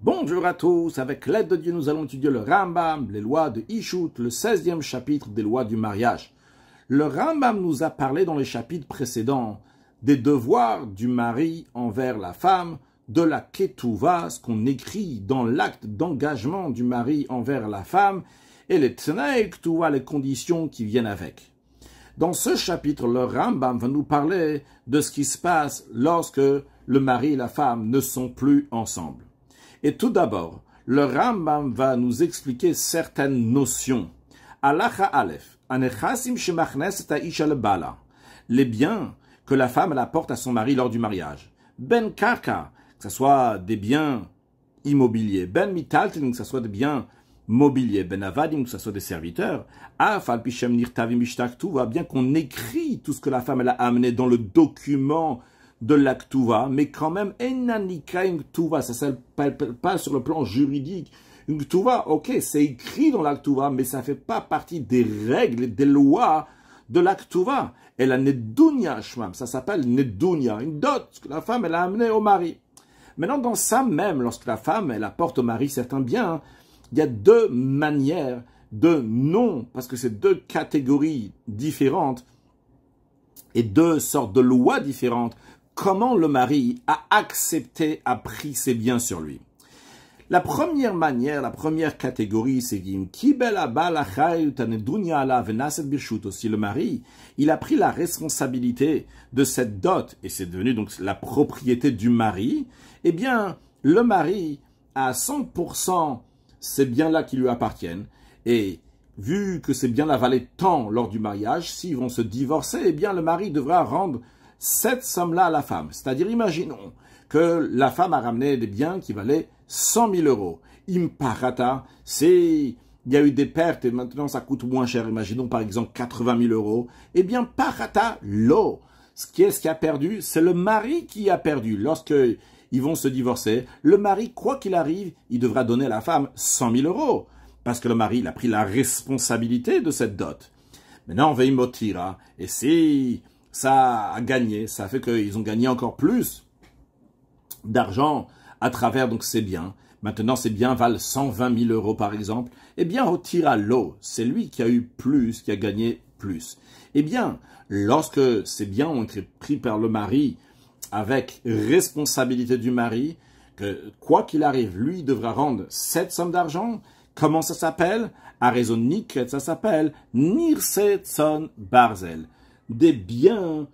Bonjour à tous, avec l'aide de Dieu, nous allons étudier le Rambam, les lois de Ishut, le 16e chapitre des lois du mariage. Le Rambam nous a parlé dans les chapitres précédents des devoirs du mari envers la femme, de la Ketouva, ce qu'on écrit dans l'acte d'engagement du mari envers la femme, et les Tnaï Ketouva, les conditions qui viennent avec. Dans ce chapitre, le Rambam va nous parler de ce qui se passe lorsque le mari et la femme ne sont plus ensemble. Et tout d'abord, le Rambam va nous expliquer certaines notions. Halacha Aleph, Anechasim shemachnes et Aisha lebala, les biens que la femme apporte à son mari lors du mariage. Ben karka, que ce soit des biens immobiliers. Ben mitaltin, que ce soit des biens mobiliers. Ben avadim, que ce soit des serviteurs. Afal pishem nirtavim ishtaktuva, bien qu'on écrit tout ce que la femme a amené dans le document de l'Aktuva, mais quand même, Enanika une Ktuva, ça ne s'appelle pas sur le plan juridique. Une Ktuva, ok, c'est écrit dans l'Aktuva, mais ça ne fait pas partie des règles, des lois de l'Aktuva. Et la Nedunia Shmam, ça s'appelle Nedunia, une dot que la femme, elle a amenée au mari. Maintenant, dans ça même, lorsque la femme, elle apporte au mari certains biens, il y a deux manières de non, parce que c'est deux catégories différentes et deux sortes de lois différentes. Comment le mari a accepté, a pris ses biens sur lui. La première manière, la première catégorie, c'est si le mari, il a pris la responsabilité de cette dot, et c'est devenu donc la propriété du mari, eh bien, le mari a 100% ces biens-là qui lui appartiennent, et vu que ces biens-là valaient tant lors du mariage, s'ils vont se divorcer, eh bien, le mari devra rendre cette somme-là à la femme. C'est-à-dire, imaginons que la femme a ramené des biens qui valaient 100 000 euros. Imparata, il y a eu des pertes et maintenant ça coûte moins cher. Imaginons par exemple 80 000 euros. Eh bien, parata, l'eau. Qui est-ce qui a perdu? C'est le mari qui a perdu. Lorsqu'ils vont se divorcer, le mari, quoi qu'il arrive, il devra donner à la femme 100 000 euros. Parce que le mari, il a pris la responsabilité de cette dot. Maintenant, on va y motira. Et si ça a gagné, ça fait qu'ils ont gagné encore plus d'argent à travers donc ces biens. Maintenant, ces biens valent 120 000 euros par exemple. Eh bien, au tir à l'eau, c'est lui qui a eu plus, qui a gagné plus. Eh bien, lorsque ces biens ont été pris par le mari avec responsabilité du mari, que quoi qu'il arrive, lui devra rendre cette somme d'argent. Comment ça s'appelle? À raison de ça s'appelle Nirsetson Barzel. Des biens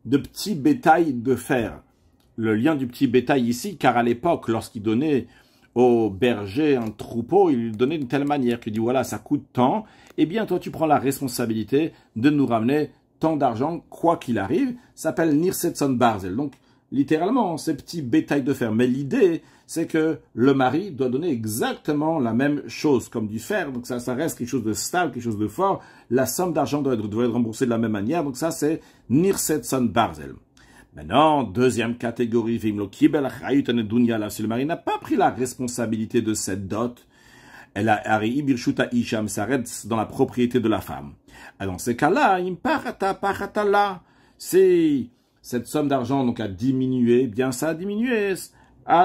de petits bétail de fer. Le lien du petit bétail ici, car à l'époque, lorsqu'il donnait au berger un troupeau, il lui donnait d'une telle manière qu'il dit, voilà, ça coûte tant, eh bien, toi, tu prends la responsabilité de nous ramener tant d'argent, quoi qu'il arrive, ça s'appelle Nirsetson Barzel. Donc, littéralement, ces petits bétails de fer. Mais l'idée, c'est que le mari doit donner exactement la même chose, comme du fer. Donc ça reste quelque chose de stable, quelque chose de fort. La somme d'argent doit être remboursée de la même manière. Donc ça, c'est Nirsetson Barzel. Maintenant, deuxième catégorie, si le mari n'a pas pris la responsabilité de cette dot, elle a Ari Birshuta Isham, s'arrête dans la propriété de la femme. Alors, dans ces cas-là, c'est cette somme d'argent donc a diminué, eh bien ça a diminué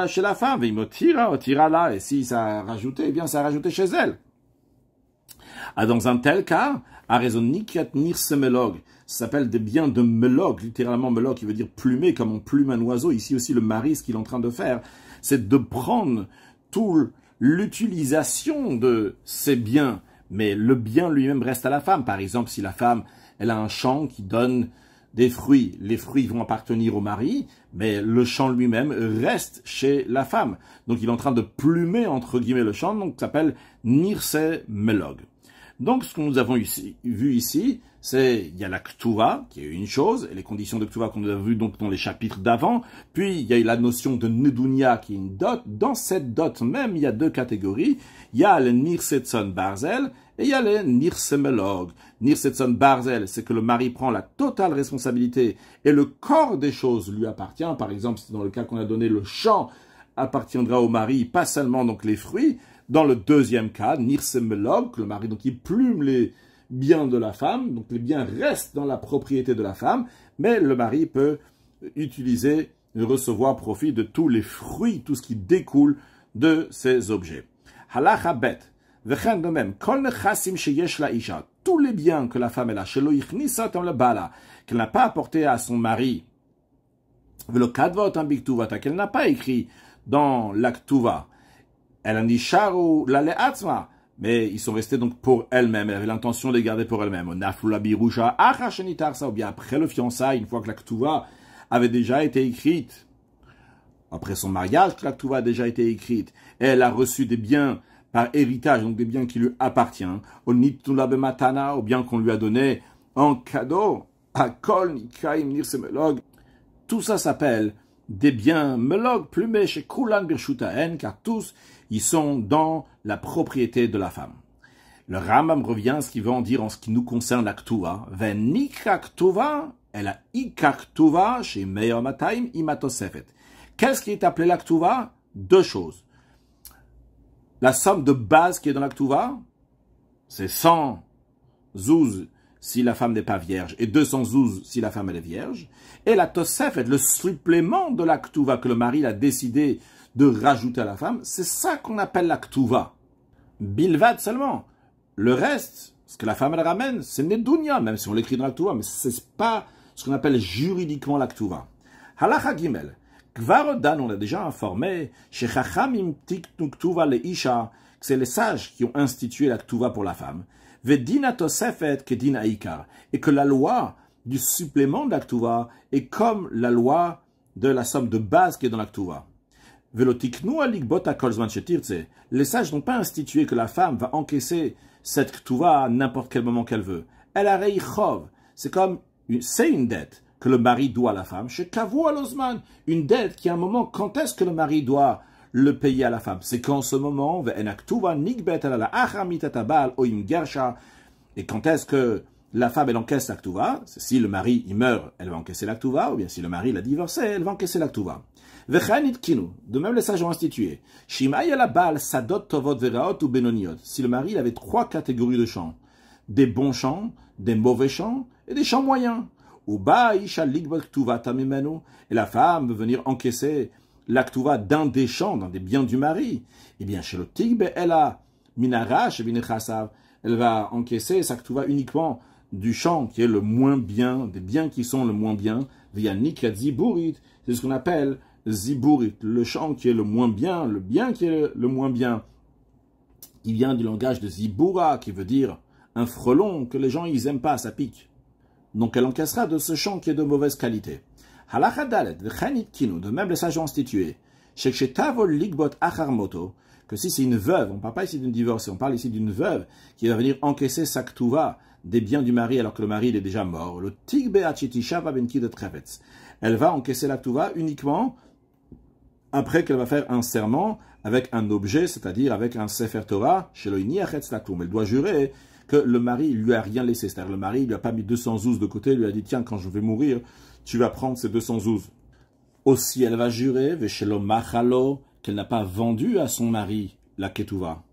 chez la femme. Il me tira là, et si ça a rajouté, eh bien ça a rajouté chez elle. Dans un tel cas, à raison nikat nirsemelog, ça s'appelle des biens de melog, littéralement melog qui veut dire plumer, comme on plume un oiseau. Ici aussi le mari, ce qu'il est en train de faire, c'est de prendre toute l'utilisation de ces biens, mais le bien lui-même reste à la femme. Par exemple, si la femme, elle a un champ qui donne des fruits, les fruits vont appartenir au mari, mais le champ lui-même reste chez la femme. Donc il est en train de plumer, entre guillemets, le champ, donc ça s'appelle Nirse Melog. Donc ce que nous avons vu ici, c'est, il y a la Ktuva, qui est une chose, et les conditions de Ktuva qu'on a vues donc dans les chapitres d'avant, puis il y a eu la notion de Nedunia, qui est une dot. Dans cette dot même, il y a deux catégories. Il y a le Nirsetson Barzel, et il y a le Nirsemelog. Nirsetson Barzel, c'est que le mari prend la totale responsabilité et le corps des choses lui appartient. Par exemple, dans le cas qu'on a donné, le champ appartiendra au mari, pas seulement donc les fruits. Dans le deuxième cas, Nirsemelog, le mari donc il plume les biens de la femme, donc les biens restent dans la propriété de la femme, mais le mari peut utiliser, recevoir profit de tous les fruits, tout ce qui découle de ces objets. Halacha bet. Vechen de même. Kol nechassim sheyesh la isha. Tous les biens que la femme elle a, shelo yichnisa tam le bala, qu'elle n'a pas apporté à son mari, velo kadva tam biktuvata, qu'elle n'a pas écrit dans l'aktuva. Elle a dit charu la leatzma. Mais ils sont restés donc pour elle-même. Elle avait l'intention de les garder pour elle-même. Ou bien après le fiançailles, une fois que la Ktuva avait déjà été écrite, après son mariage, que la Ktuva a déjà été écrite, et elle a reçu des biens par héritage, donc des biens qui lui appartiennent, ou bien qu'on lui a donné en cadeau, à kol nikaim nirsemelog. Tout ça s'appelle des biens melog, plumés chez Kulan Birshutaen, car tous ils sont dans la propriété de la femme. Le Rambam revient à ce qu'il veut en dire en ce qui nous concerne la Ktuva. Venika Ktuva, elle a Ika Ktuva chez Meir Mataim Imatosefet. Qu'est-ce qui est appelé la Ktuva? Deux choses. La somme de base qui est dans la Ktuva, c'est 100 zouz si la femme n'est pas vierge et 200 zouz si la femme elle est vierge. Et la Tosefet, le supplément de la Ktuva que le mari a décidé de rajouter à la femme, c'est ça qu'on appelle la Ktuva. Bilvad seulement. Le reste, ce que la femme elle ramène, c'est Nedunia, même si on l'écrit dans la Ktuva, mais c'est pas ce qu'on appelle juridiquement la Ktuva. Halacha Gimel. Kvarodan, on a déjà informé, chez Chachamim Tiknu Ktuva le Isha, que c'est les sages qui ont institué la Ktuva pour la femme. Vedina Tosefet Kedin Aikar. Et que la loi du supplément de la Ktuva est comme la loi de la somme de base qui est dans la Ktuva. Les sages n'ont pas institué que la femme va encaisser cette ktuva à n'importe quel moment qu'elle veut. Elle a reichov. C'est une dette que le mari doit à la femme. Chez Kavu Alosman, une dette qui a un moment, quand est-ce que le mari doit le payer à la femme? C'est qu'en ce moment, et quand est-ce que la femme elle encaisse la ktuva? Si le mari il meurt, elle va encaisser la ktuva, ou bien si le mari l'a divorcé, elle va encaisser la ktuva. De même, les sages ont institué. Si le mari il avait trois catégories de champs, des bons champs, des mauvais champs et des champs moyens. Et la femme veut venir encaisser la ktuva d'un des champs, dans des biens du mari. Eh bien, chez le tigbe, elle a minarash et elle va encaisser sa ktuva uniquement du champ qui est le moins bien, des biens qui sont le moins bien, via nikad ziburit, c'est ce qu'on appelle ziburit, le champ qui est le moins bien, le bien qui est le moins bien. Il vient du langage de zibura, qui veut dire un frelon que les gens ils aiment pas, ça pique. Donc elle encaissera de ce champ qui est de mauvaise qualité. Halacha dalet, de même les sages ont institué, que si c'est une veuve, on ne parle pas ici d'une divorcée, on parle ici d'une veuve qui va venir encaisser sa ktuva des biens du mari alors que le mari il est déjà mort. Le tigbe achitisha benki de trevetz. Elle va encaisser la ktuva uniquement après qu'elle va faire un serment avec un objet, c'est-à-dire avec un sefer Torah, chez le niachetz lakum. Elle doit jurer que le mari lui a rien laissé, c'est-à-dire le mari lui a pas mis 200 zouz de côté, il lui a dit tiens quand je vais mourir, tu vas prendre ces 200 zouz. Aussi elle va jurer veshelo machalo qu'elle n'a pas vendu à son mari la ketuva.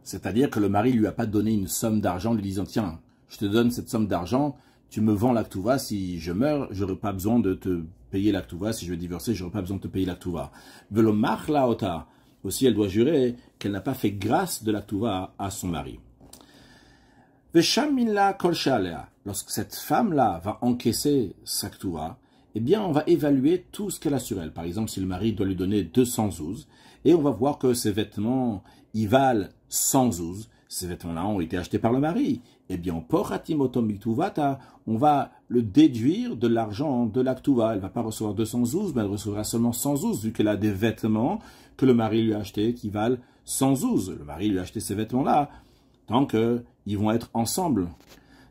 C'est-à-dire que le mari lui a pas donné une somme d'argent lui disant tiens, je te donne cette somme d'argent, tu me vends la ktuva, si je meurs, j'aurai pas besoin de te payer la ktuva, si je vais divorcer, j'aurai pas besoin de te payer la ktuva. Velo machlaota, aussi elle doit jurer qu'elle n'a pas fait grâce de la ktuva à son mari. Veshamila kolshalea, lorsque cette femme-là va encaisser sa ktuva, eh bien, on va évaluer tout ce qu'elle a sur elle. Par exemple, si le mari doit lui donner 200 zouz, et on va voir que ses vêtements, ils valent 100 zouz. Ces vêtements-là ont été achetés par le mari. Eh bien, on va le déduire de l'argent de la ktuva. Elle ne va pas recevoir 200 zouz, mais elle recevra seulement 100 zouz, vu qu'elle a des vêtements que le mari lui a achetés qui valent 100 zouz. Le mari lui a acheté ces vêtements-là, tant qu'ils vont être ensemble.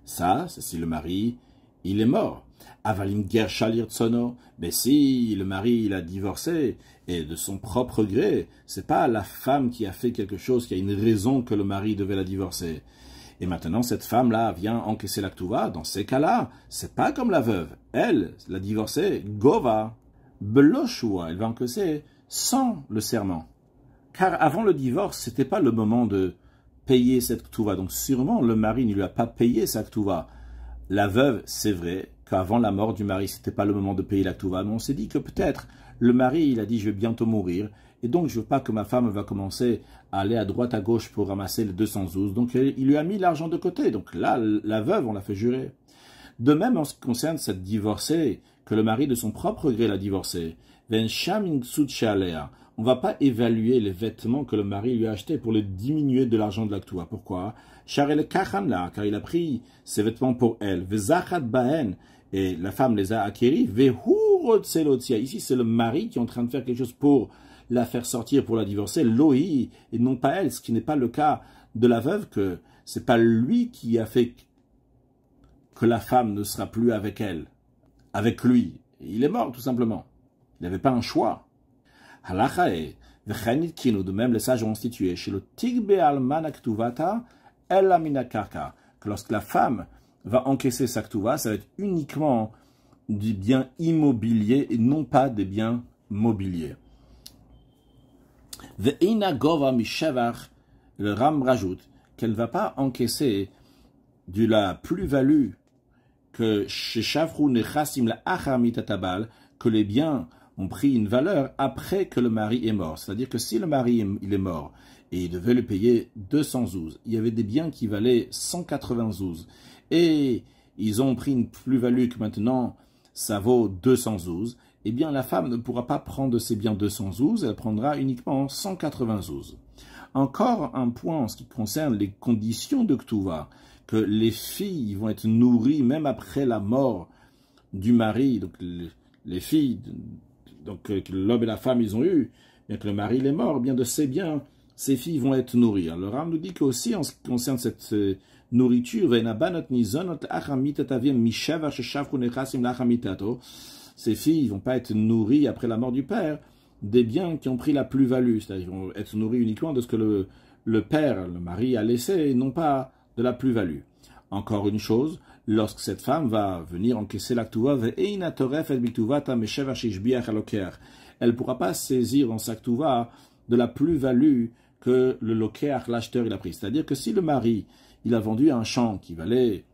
Ça, c'est si le mari, il est mort. Avalim Gershalir Tsono, mais si le mari il a divorcé et de son propre gré, c'est pas la femme qui a fait quelque chose, qui a une raison que le mari devait la divorcer. Et maintenant cette femme-là vient encaisser la ktuva, dans ces cas-là, c'est pas comme la veuve. Elle, la divorcée, Gova, Beloshua, elle va encaisser sans le serment. Car avant le divorce, c'était pas le moment de payer cette ktuva. Donc sûrement le mari ne lui a pas payé sa ktuva. La veuve, c'est vrai qu'avant la mort du mari, c'était pas le moment de payer la Ktuva. Mais on s'est dit que peut-être le mari, il a dit, je vais bientôt mourir, et donc je veux pas que ma femme va commencer à aller à droite, à gauche pour ramasser les 212. Donc il lui a mis l'argent de côté. Donc là, la veuve, on l'a fait jurer. De même, en ce qui concerne cette divorcée, que le mari de son propre gré l'a divorcée, on ne va pas évaluer les vêtements que le mari lui a achetés pour les diminuer de l'argent de la Ktuva. Pourquoi? Car il a pris ses vêtements pour elle. Et la femme les a acquéris. Ici, c'est le mari qui est en train de faire quelque chose pour la faire sortir, pour la divorcer. Lohi, et non pas elle, ce qui n'est pas le cas de la veuve, que c'est pas lui qui a fait que la femme ne sera plus avec elle, avec lui. Il est mort, tout simplement. Il n'avait pas un choix. Halachae, de même les sages ont institué chez le tigbe alman ktuvata el karka, que lorsque la femme va encaisser sa ktuva, ça va être uniquement du bien immobilier et non pas des biens mobiliers. Ve'ina gova mishavar, le Ram rajoute qu'elle ne va pas encaisser de la plus-value que chez Shavru Nechassim la Achamit Atabal, que les biens ont pris une valeur après que le mari est mort. C'est-à-dire que si le mari il est mort et il devait le payer 200 zouz, il y avait des biens qui valaient 180 zouz. Et ils ont pris une plus-value que maintenant ça vaut 200 zouz. Eh bien la femme ne pourra pas prendre ces biens 200 zouz, elle prendra uniquement 180 zouz. Encore un point en ce qui concerne les conditions de Ktuva, que les filles vont être nourries même après la mort du mari. Donc les filles, donc que l'homme et la femme ils ont eu, bien que le mari il est mort, bien de ces biens, ces filles vont être nourries. Alors le Ram nous dit qu'aussi en ce qui concerne cette nourriture, ces filles ne vont pas être nourries après la mort du père des biens qui ont pris la plus-value, c'est-à-dire qu'ils vont être nourries uniquement de ce que le père, le mari a laissé, et non pas de la plus-value. Encore une chose, lorsque cette femme va venir encaisser la ktuva, elle ne pourra pas saisir dans sa ktuva de la plus-value que le lokeach, l'acheteur, il a pris. C'est-à-dire que si le mari, il a vendu un champ qui valait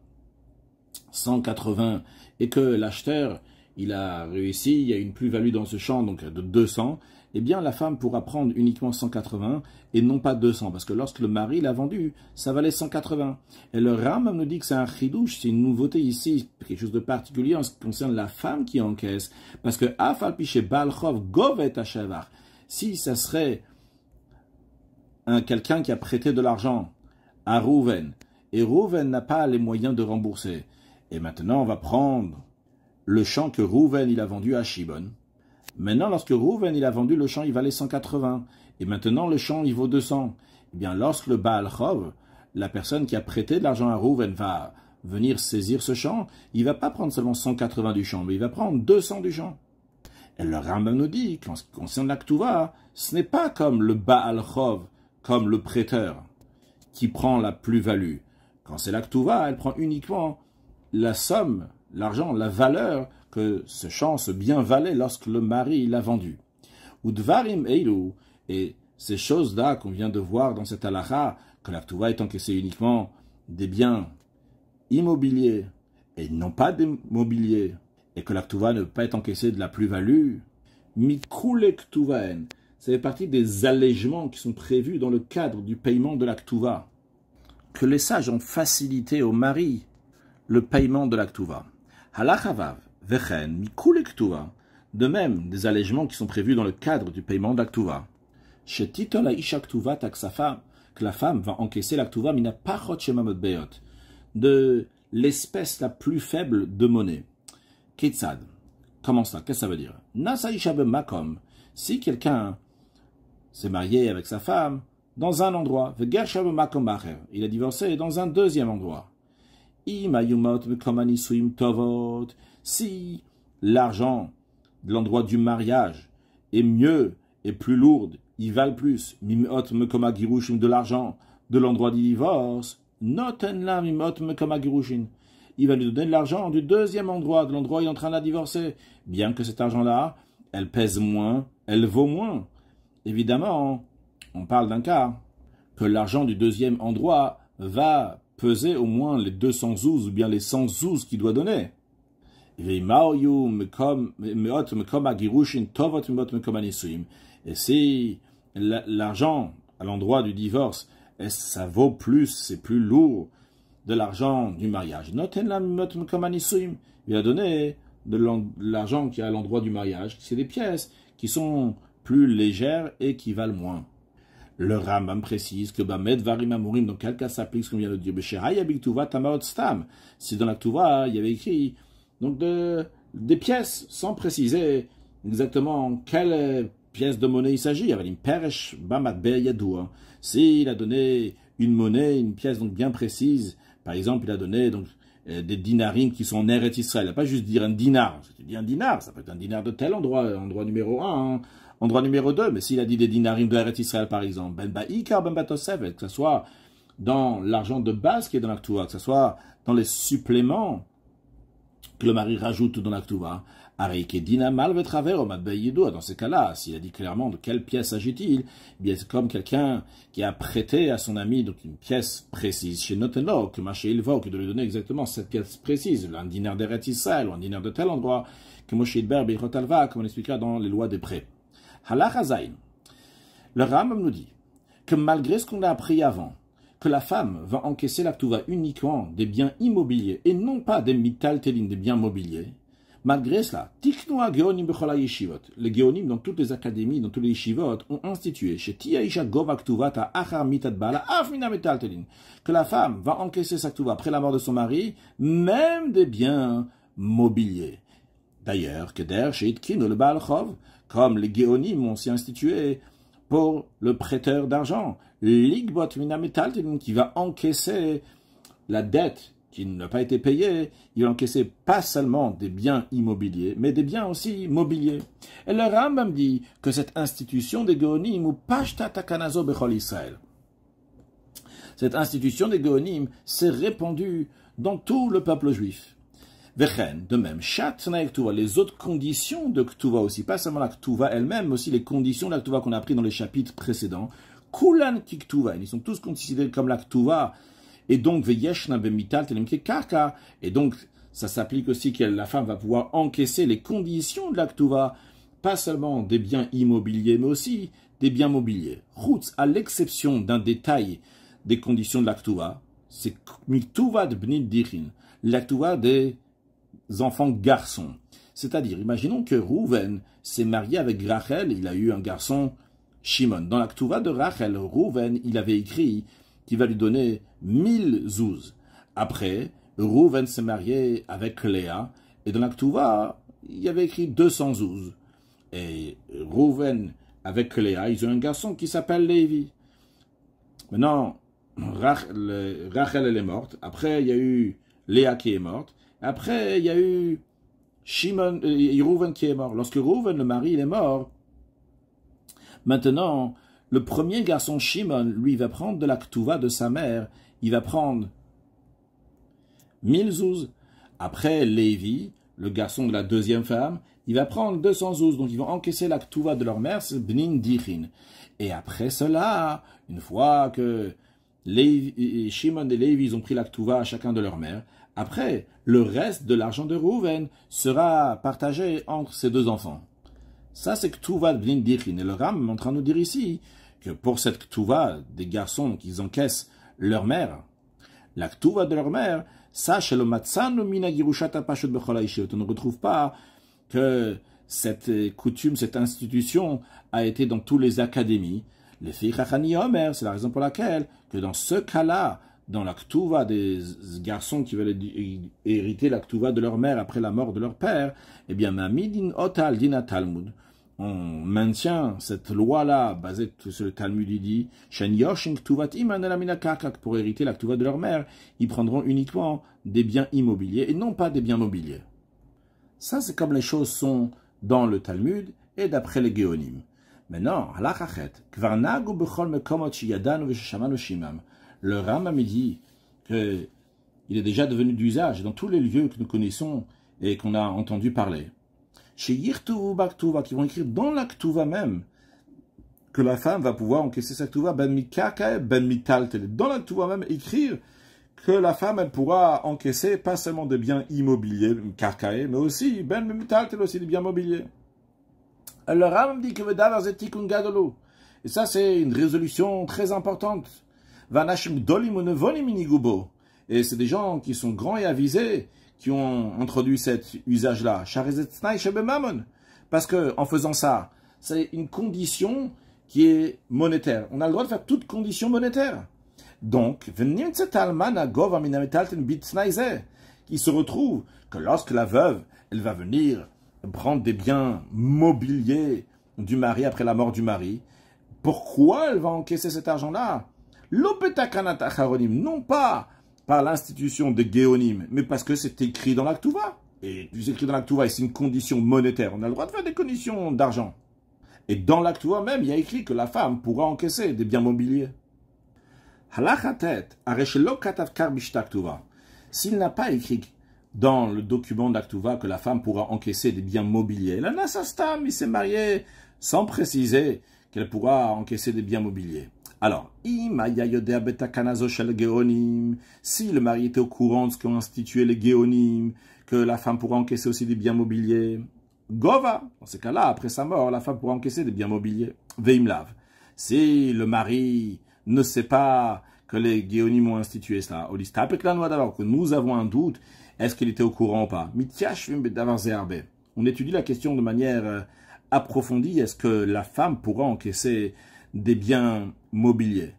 180 et que l'acheteur, il a réussi, il y a une plus-value dans ce champ, donc de 200, eh bien la femme pourra prendre uniquement 180 et non pas 200, parce que lorsque le mari l'a vendu, ça valait 180. Et le Ram nous dit que c'est un chidouche, c'est une nouveauté ici, quelque chose de particulier en ce qui concerne la femme qui encaisse, parce que Afal Piché Balchov Govet Hashavar, si ça serait quelqu'un qui a prêté de l'argent à Rouven, et Rouven n'a pas les moyens de rembourser, et maintenant on va prendre le champ que Rouven il a vendu à Shibon. Maintenant, lorsque Rouven il a vendu le champ, il valait 180. Et maintenant, le champ, il vaut 200. Eh bien, lorsque le Baal Chov, la personne qui a prêté de l'argent à Rouven, va venir saisir ce champ, il ne va pas prendre seulement 180 du champ, mais il va prendre 200 du champ. Et le Rambam nous dit qu'en ce qui concerne la Ktuva, ce n'est pas comme le Baal Chov, comme le prêteur, qui prend la plus-value. Quand c'est la Ktuva, elle prend uniquement la somme, l'argent, la valeur que ce champ, ce bien valait lorsque le mari l'a vendu. Udvarim eilu, et ces choses-là qu'on vient de voir dans cette halakha, que la ktuva est encaissée uniquement des biens immobiliers et non pas des mobiliers, et que la ktuva ne peut pas être encaissée de la plus-value, mikule ktuvaen, ça fait partie des allègements qui sont prévus dans le cadre du paiement de la ktuva, que les sages ont facilité au mari le paiement de la ktuva. Halachavav, vechen, mikule ktuva, de même des allègements qui sont prévus dans le cadre du paiement de la ktuva. Chez Titol Aisha ktuva taksafa, que la femme va encaisser la ktuva mina pachot shemamot beot, de l'espèce la plus faible de monnaie. Ketzad. Comment ça? Qu'est-ce que ça veut dire? Nasa Isha makom, si quelqu'un s'est marié avec sa femme dans un endroit, veger shabem makom bacher, il a divorcé dans un deuxième endroit. Si l'argent de l'endroit du mariage est mieux et plus lourde, ils valent plus, de l'argent de l'endroit du divorce, il va lui donner de l'argent du deuxième endroit, de l'endroit où il est en train de la divorcer, bien que cet argent-là, elle pèse moins, elle vaut moins. Évidemment, on parle d'un cas que l'argent du deuxième endroit va peser au moins les 200 zouz ou bien les 100 zouz qu'il doit donner. Et si l'argent à l'endroit du divorce, ça vaut plus, c'est plus lourd de l'argent du mariage. Il a donné de l'argent qui est à l'endroit du mariage, c'est des pièces qui sont plus légères et qui valent moins. Le Rambam précise que Bamed Varim Amurim, dans quel cas s'applique ce qu'on vient de dire. Si dans la Ktuva, il y avait écrit donc des pièces sans préciser exactement quelle pièce de monnaie il s'agit. Il y avait une Peresh Bamad Be'yadou. S'il a donné une monnaie, une pièce donc bien précise, par exemple, il a donné donc des dinarim qui sont en Eretz Israël. Il n'a pas juste dire un dinar. Si tu dis un dinar, ça peut être un dinar de tel endroit, endroit numéro 1, endroit numéro 2. Mais s'il a dit des dinarim de Eretz Israël, par exemple, ben ba'ikar ben batosevet, que ce soit dans l'argent de base qui est dans la Ktuva, que ce soit dans les suppléments que le mari rajoute dans la Ktuva, dans ces cas-là, s'il a dit clairement de quelle pièce s'agit-il, bien c'est comme quelqu'un qui a prêté à son ami donc une pièce précise chez Noteno, que Moshe évoque, de lui donner exactement cette pièce précise, un dinar d'Eretz Israël ou un dinar de tel endroit, que Moshe Idber Beichot Alva, comme on expliquera dans les lois des prêts. Halach Hazayin. Le Rambam nous dit que malgré ce qu'on a appris avant, que la femme va encaisser la Ktuva uniquement des biens immobiliers et non pas des mitaltelin, des biens mobiliers. Malgré cela, Tiknoa Geonim Bechola Yeshivot, les Geonim dans toutes les académies, dans tous les Yeshivot, ont institué chez Tiaisha Gova Ktuvata Achar Mitat Bala Afmina Metaltelin, que la femme va encaisser sa Ktuva après la mort de son mari, même des biens mobiliers. D'ailleurs, Keder Sheit Kino le Baal Chov, comme les Geonim ont aussi institué pour le prêteur d'argent, Ligbot Mina Metaltelin, qui va encaisser la dette qui n'a pas été payé, il va encaisser pas seulement des biens immobiliers, mais des biens aussi mobiliers. Et le Rambam dit que cette institution des Geonim ou Pashta Takanazo Bechol Israël, cette institution des Geonim s'est répandue dans tout le peuple juif. Vechen, de même, Shatna Ktuva, les autres conditions de Ktuva aussi, pas seulement la Ktuva elle-même, mais aussi les conditions de la Ktuva qu'on a appris dans les chapitres précédents. Kulan ki Ktuva, ils sont tous considérés comme la Ktuva. Et donc, et donc, ça s'applique aussi que la femme va pouvoir encaisser les conditions de la Ktuva, pas seulement des biens immobiliers, mais aussi des biens mobiliers. Chutz, à l'exception d'un détail des conditions de la Ktuva, c'est Ktuva de Bnei Dichin, la Ktuva des enfants garçons. C'est-à-dire, imaginons que Rouven s'est marié avec Rachel, il a eu un garçon Shimon. Dans la Ktuva de Rachel, Rouven, il avait écrit qui va lui donner 1000 zouz. Après, Rouven s'est marié avec Léa, et dans la Ktuva, il y avait écrit 200 zouz. Et Rouven avec Léa, ils ont un garçon qui s'appelle Lévi. Maintenant, Rachel, elle est morte. Après, il y a eu Léa qui est morte. Après, il y a eu Shimon, Rouven qui est mort. Lorsque Rouven, le mari, il est mort, maintenant, le premier garçon, Shimon, lui, va prendre de la Ktuva de sa mère. Il va prendre 1000 zouz. Après, Lévi, le garçon de la deuxième femme, il va prendre 200 zouz. Donc, ils vont encaisser la Ktuva de leur mère, c'est Bnin Dichin. Et après cela, une fois que Shimon et Lévi, ils ont pris la Ktuva à chacun de leur mère, après, le reste de l'argent de Rouven sera partagé entre ces deux enfants. Ça, c'est Ktuva de Bnin Dichin. Et le Ram est en train de nous dire ici que pour cette Ktuva des garçons qui encaissent leur mère, la Ktuva de leur mère, sache le matzanu mina girushata pashut bechol haishivot. On ne retrouve pas que cette coutume, cette institution a été dans toutes les académies. Les filles Chachani Omer, c'est la raison pour laquelle que dans ce cas-là, dans la Ktuva des garçons qui veulent hériter la Ktuva de leur mère après la mort de leur père, eh bien, Mamidin Otal Dina Talmud, on maintient cette loi-là basée sur le Talmud, il dit pour hériter la Ktuva de leur mère, ils prendront uniquement des biens immobiliers et non pas des biens mobiliers. Ça, c'est comme les choses sont dans le Talmud et d'après les Géonim. Maintenant, le Rambam dit qu'il est déjà devenu d'usage dans tous les lieux que nous connaissons et qu'on a entendu parler. Chez Yirtuvu Baktuva, qui vont écrire dans la Ktuva même, que la femme va pouvoir encaisser sa Ktuva, ben mikaka, ben mitaltel. Dans la Ktuva même, écrire que la femme, elle pourra encaisser pas seulement des biens immobiliers, carcaé, mais aussi, aussi des biens mobiliers. Le Ram dit que Vedavar Zetikun Gadolo. Et ça, c'est une résolution très importante. Vanashim Dolim Unevonim Inigubo. Et c'est des gens qui sont grands et avisés qui ont introduit cet usage-là. Parce que, en faisant ça, c'est une condition qui est monétaire. On a le droit de faire toute condition monétaire. Donc, il se retrouve que lorsque la veuve, elle va venir prendre des biens mobiliers du mari après la mort du mari, pourquoi elle va encaisser cet argent-là? Non pas par l'institution de Géonim, mais parce que c'est écrit dans l'Aktuva. Et c'est écrit dans l'Aktuva et c'est une condition monétaire. On a le droit de faire des conditions d'argent. Et dans l'Aktuva même, il y a écrit que la femme pourra encaisser des biens mobiliers. S'il n'a pas écrit dans le document d'Aktuva que la femme pourra encaisser des biens mobiliers, la Nasastam, il s'est marié sans préciser qu'elle pourra encaisser des biens mobiliers. Alors, si le mari était au courant de ce qu'ont institué les Géonim, que la femme pourra encaisser aussi des biens mobiliers, Gova, dans ces cas-là, après sa mort, la femme pourra encaisser des biens mobiliers. Veimlav. Si le mari ne sait pas que les Géonim ont institué cela, que nous avons un doute, est-ce qu'il était au courant ou pas? On étudie la question de manière approfondie, est-ce que la femme pourra encaisser des biens mobiliers?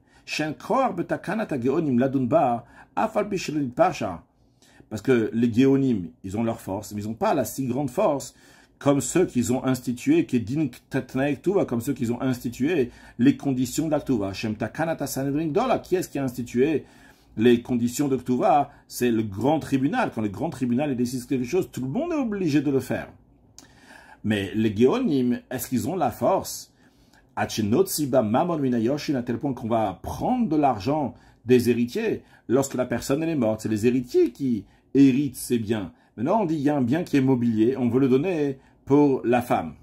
Parce que les Géonim, ils ont leur force, mais ils n'ont pas la si grande force comme ceux qu'ils ont institués, comme ceux qu'ils ont institué les conditions d'Aktuva. Qui est-ce qui a institué les conditions d'Aktuva? C'est le grand tribunal. Quand le grand tribunal décide quelque chose, tout le monde est obligé de le faire. Mais les Géonim, est-ce qu'ils ont la force? À tel point qu'on va prendre de l'argent des héritiers lorsque la personne elle est morte. C'est les héritiers qui héritent ces biens. Maintenant, on dit il y a un bien qui est mobilier, on veut le donner pour la femme.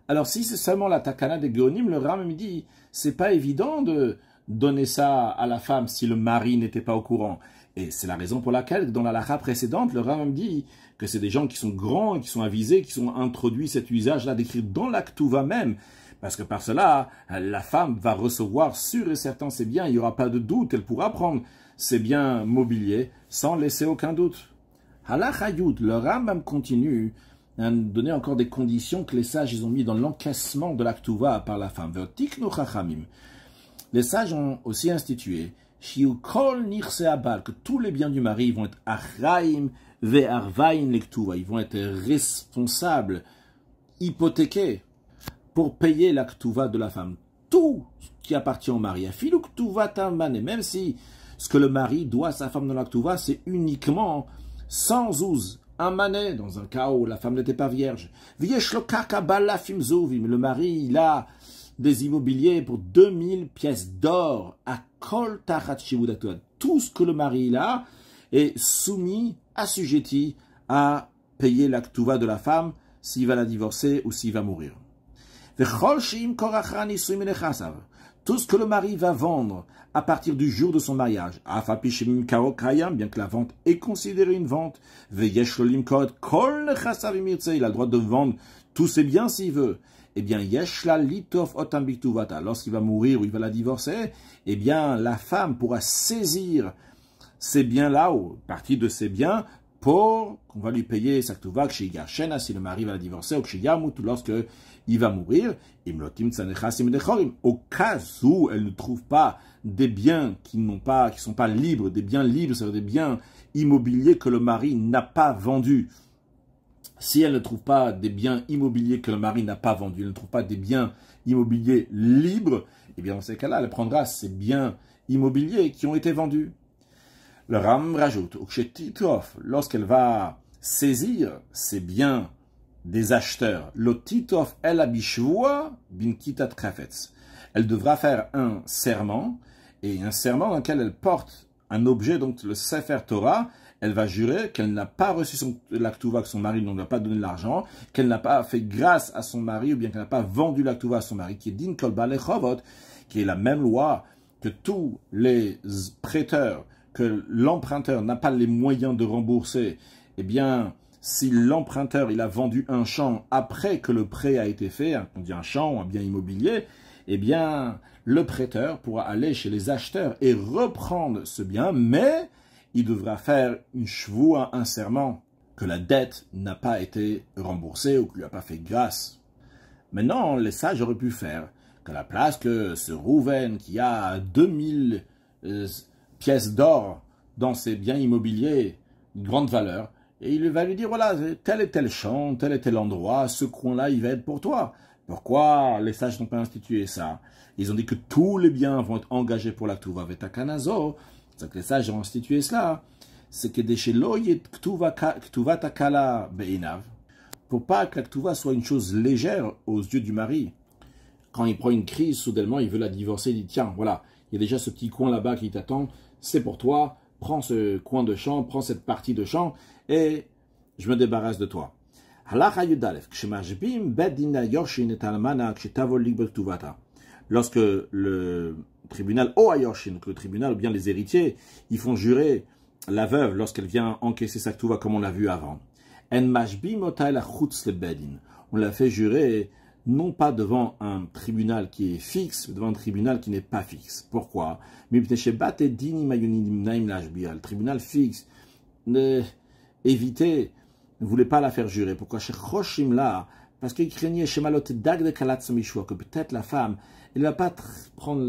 Alors, si c'est seulement la takana des Géonim, le Ram me dit c'est pas évident de donner ça à la femme si le mari n'était pas au courant. Et c'est la raison pour laquelle, dans la lacha précédente, le Ram me dit que c'est des gens qui sont grands, qui sont avisés, qui ont introduit cet usage-là d'écrire dans l'Aktuva même. Parce que par cela, la femme va recevoir sûr et certain ses biens, il n'y aura pas de doute, elle pourra prendre ses biens mobiliers sans laisser aucun doute. Halachayut, le Rambam continue à donner encore des conditions que les sages ils ont mis dans l'encaissement de l'Aktuva par la femme. Les sages ont aussi institué que tous les biens du mari vont être achraim ve'arvaim l'Aktuva, ils vont être responsables, hypothéqués, pour payer l'Aktuva de la femme. Tout ce qui appartient au mari. Même si ce que le mari doit à sa femme dans l'Aktuva, c'est uniquement sans ouz, un manet, dans un cas où la femme n'était pas vierge. Le mari, il a des immobiliers pour 2000 pièces d'or à kol tachat shivudatua. Tout ce que le mari il a est soumis, assujetti à payer l'Aktuva de la femme s'il va la divorcer ou s'il va mourir. Tout ce que le mari va vendre à partir du jour de son mariage, bien que la vente est considérée une vente, il a le droit de vendre tous ses biens s'il veut. Eh bien, lorsqu'il va mourir ou il va la divorcer, eh bien, la femme pourra saisir ces biens-là, ou partie de ces biens, pour qu'on va lui payer sa ktuva, si le mari va la divorcer, ou lorsque il va mourir, au cas où elle ne trouve pas des biens qui sont pas libres, des biens libres, c'est-à-dire des biens immobiliers que le mari n'a pas vendus. Si elle ne trouve pas des biens immobiliers que le mari n'a pas vendus, elle ne trouve pas des biens immobiliers libres, eh bien dans ces cas-là, elle prendra ces biens immobiliers qui ont été vendus. Le Ram rajoute, lorsqu'elle va saisir ces biens des acheteurs, l'otitof el abishvoa bin kitat kafetz. Elle devra faire un serment, et un serment dans lequel elle porte un objet, donc le Sefer Torah. Elle va jurer qu'elle n'a pas reçu l'Aktuva, que son mari ne lui a pas donné l'argent, qu'elle n'a pas fait grâce à son mari, ou bien qu'elle n'a pas vendu l'Aktuva à son mari, qui est din kol balei chovot, qui est la même loi que tous les prêteurs que l'emprunteur n'a pas les moyens de rembourser, eh bien, si l'emprunteur il a vendu un champ après que le prêt a été fait, on dit un champ ou un bien immobilier, eh bien, le prêteur pourra aller chez les acheteurs et reprendre ce bien, mais il devra faire une chevoua, un serment, que la dette n'a pas été remboursée ou qu'il lui a pas fait grâce. Maintenant, les sages auraient pu faire qu'à la place que ce Rouven qui a 2000 pièces d'or dans ses biens immobiliers, de grande valeur, et il va lui dire, voilà, tel et tel champ, tel et tel endroit, ce coin-là, il va être pour toi. Pourquoi les sages n'ont pas institué ça? Ils ont dit que tous les biens vont être engagés pour la Ktuva Vetakanazo. C'est que les sages ont institué cela. C'est que des chez l'oyet Ktuva Takala Beinav, pour pas que la Ktuva soit une chose légère aux yeux du mari. Quand il prend une crise, soudainement, il veut la divorcer, il dit, tiens, voilà, il y a déjà ce petit coin là-bas qui t'attend, c'est pour toi, prends ce coin de champ, prends cette partie de champ, et je me débarrasse de toi. Lorsque le tribunal, le tribunal ou bien les héritiers, ils font jurer la veuve lorsqu'elle vient encaisser sa ktuva comme on l'a vu avant. On l'a fait jurer non pas devant un tribunal qui est fixe, mais devant un tribunal qui n'est pas fixe. Pourquoi? Le tribunal fixe éviter, ne voulait pas la faire jurer. Pourquoi? Parce qu'il craignait que peut-être la femme, elle ne va pas prendre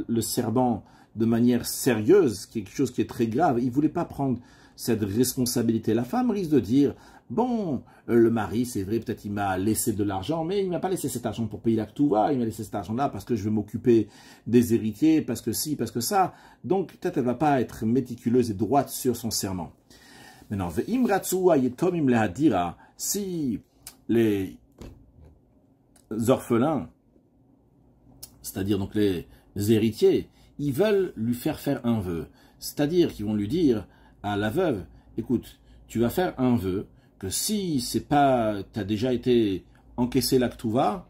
le serment de manière sérieuse, quelque chose qui est très grave. Il ne voulait pas prendre cette responsabilité. La femme risque de dire, bon, le mari, c'est vrai, peut-être il m'a laissé de l'argent, mais il ne m'a pas laissé cet argent pour payer la ktuva, il m'a laissé cet argent-là parce que je vais m'occuper des héritiers, parce que ci, parce que ça. Donc, peut-être elle ne va pas être méticuleuse et droite sur son serment. Maintenant, si les orphelins, c'est-à-dire donc les héritiers, ils veulent lui faire un vœu, c'est-à-dire qu'ils vont lui dire à la veuve, écoute, tu vas faire un vœu que si c'est pas, tu as déjà été encaissé la ktuva,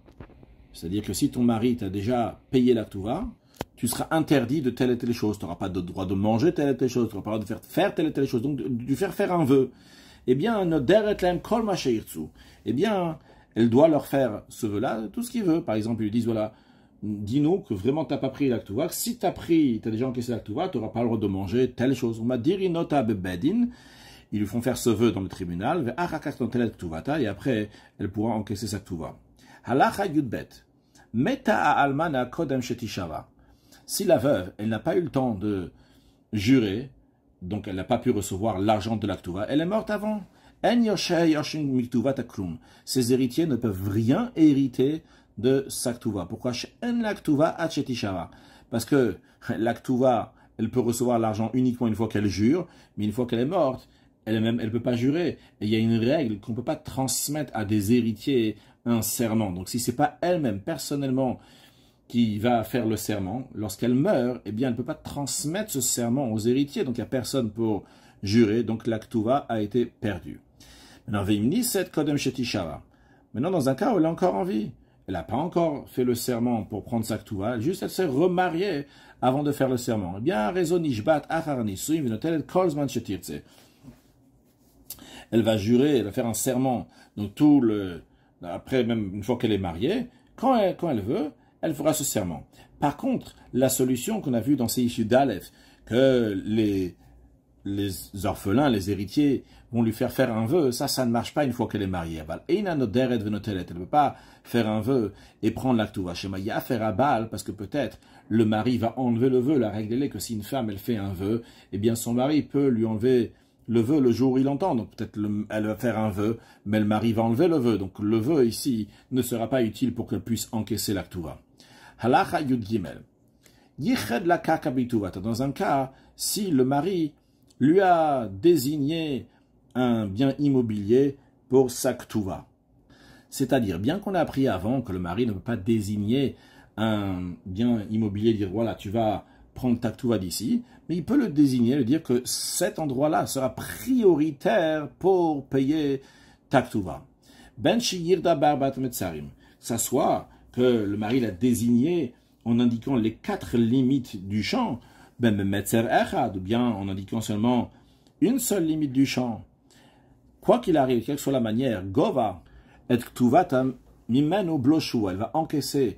c'est-à-dire que si ton mari t'a déjà payé la ktuva, tu seras interdit de telle et telle chose. Tu n'auras pas de droit de manger telle et telle chose, tu n'auras pas le droit de faire telle et telle chose. Donc, de lui faire un vœu. Eh bien, eh bien, elle doit leur faire ce vœu-là, tout ce qu'il veut. Par exemple, ils lui disent, voilà, dis-nous que vraiment tu n'as pas pris la ktuva. Si tu as déjà encaissé la ktuva, tu n'auras pas le droit de manger telle chose. On m'a dit, ils lui font faire ce vœu dans le tribunal, et après, elle pourra encaisser sa ktuva. Halacha yudbet. Meta almana kodem shetishava. Si la veuve, elle n'a pas eu le temps de jurer, donc elle n'a pas pu recevoir l'argent de la ktuva, elle est morte avant. Ses héritiers ne peuvent rien hériter de sa ktuva. Pourquoi? Parce que la ktuva, elle peut recevoir l'argent uniquement une fois qu'elle jure, mais une fois qu'elle est morte, elle ne peut pas jurer. Et il y a une règle qu'on ne peut pas transmettre à des héritiers un serment. Donc si ce n'est pas elle-même, personnellement, qui va faire le serment, lorsqu'elle meurt, eh bien, elle ne peut pas transmettre ce serment aux héritiers. Donc il n'y a personne pour jurer. Donc la ktuva a été perdue. Maintenant, dans un cas où elle est encore en vie, elle n'a pas encore fait le serment pour prendre sa ktuva, juste elle s'est remariée avant de faire le serment. Eh bien, elle va jurer, elle va faire un serment. Donc après, même une fois qu'elle est mariée, quand elle veut, elle fera ce serment. Par contre, la solution qu'on a vue dans ces issues d'Aleph, que les orphelins, les héritiers, vont lui faire un vœu, ça ne marche pas une fois qu'elle est mariée. Elle ne peut pas faire un vœu et prendre la ktuva. Parce que peut-être le mari va enlever le vœu. La règle est que si une femme elle fait un vœu, eh bien son mari peut lui enlever le vœu le jour où il l'entend. Donc peut-être elle va faire un vœu, mais le mari va enlever le vœu. Donc le vœu ici ne sera pas utile pour qu'elle puisse encaisser la ktuva. Halacha yud gimel. Yiched la kaka bituvata. Dans un cas, si le mari lui a désigné un bien immobilier pour sa ktuva. C'est-à-dire, bien qu'on a appris avant que le mari ne peut pas désigner un bien immobilier, dire voilà, tu vas prendre ta ktuva d'ici, mais il peut le désigner, le dire que cet endroit-là sera prioritaire pour payer ta ktuva. Ben shiyirda barbat metzarim. Ça soit que le mari l'a désigné en indiquant les 4 limites du champ. ben metzer echad, ou bien en indiquant seulement une seule limite du champ. Quoi qu'il arrive, quelle que soit la manière, gova et ktuvata mimenu bloshu, elle va encaisser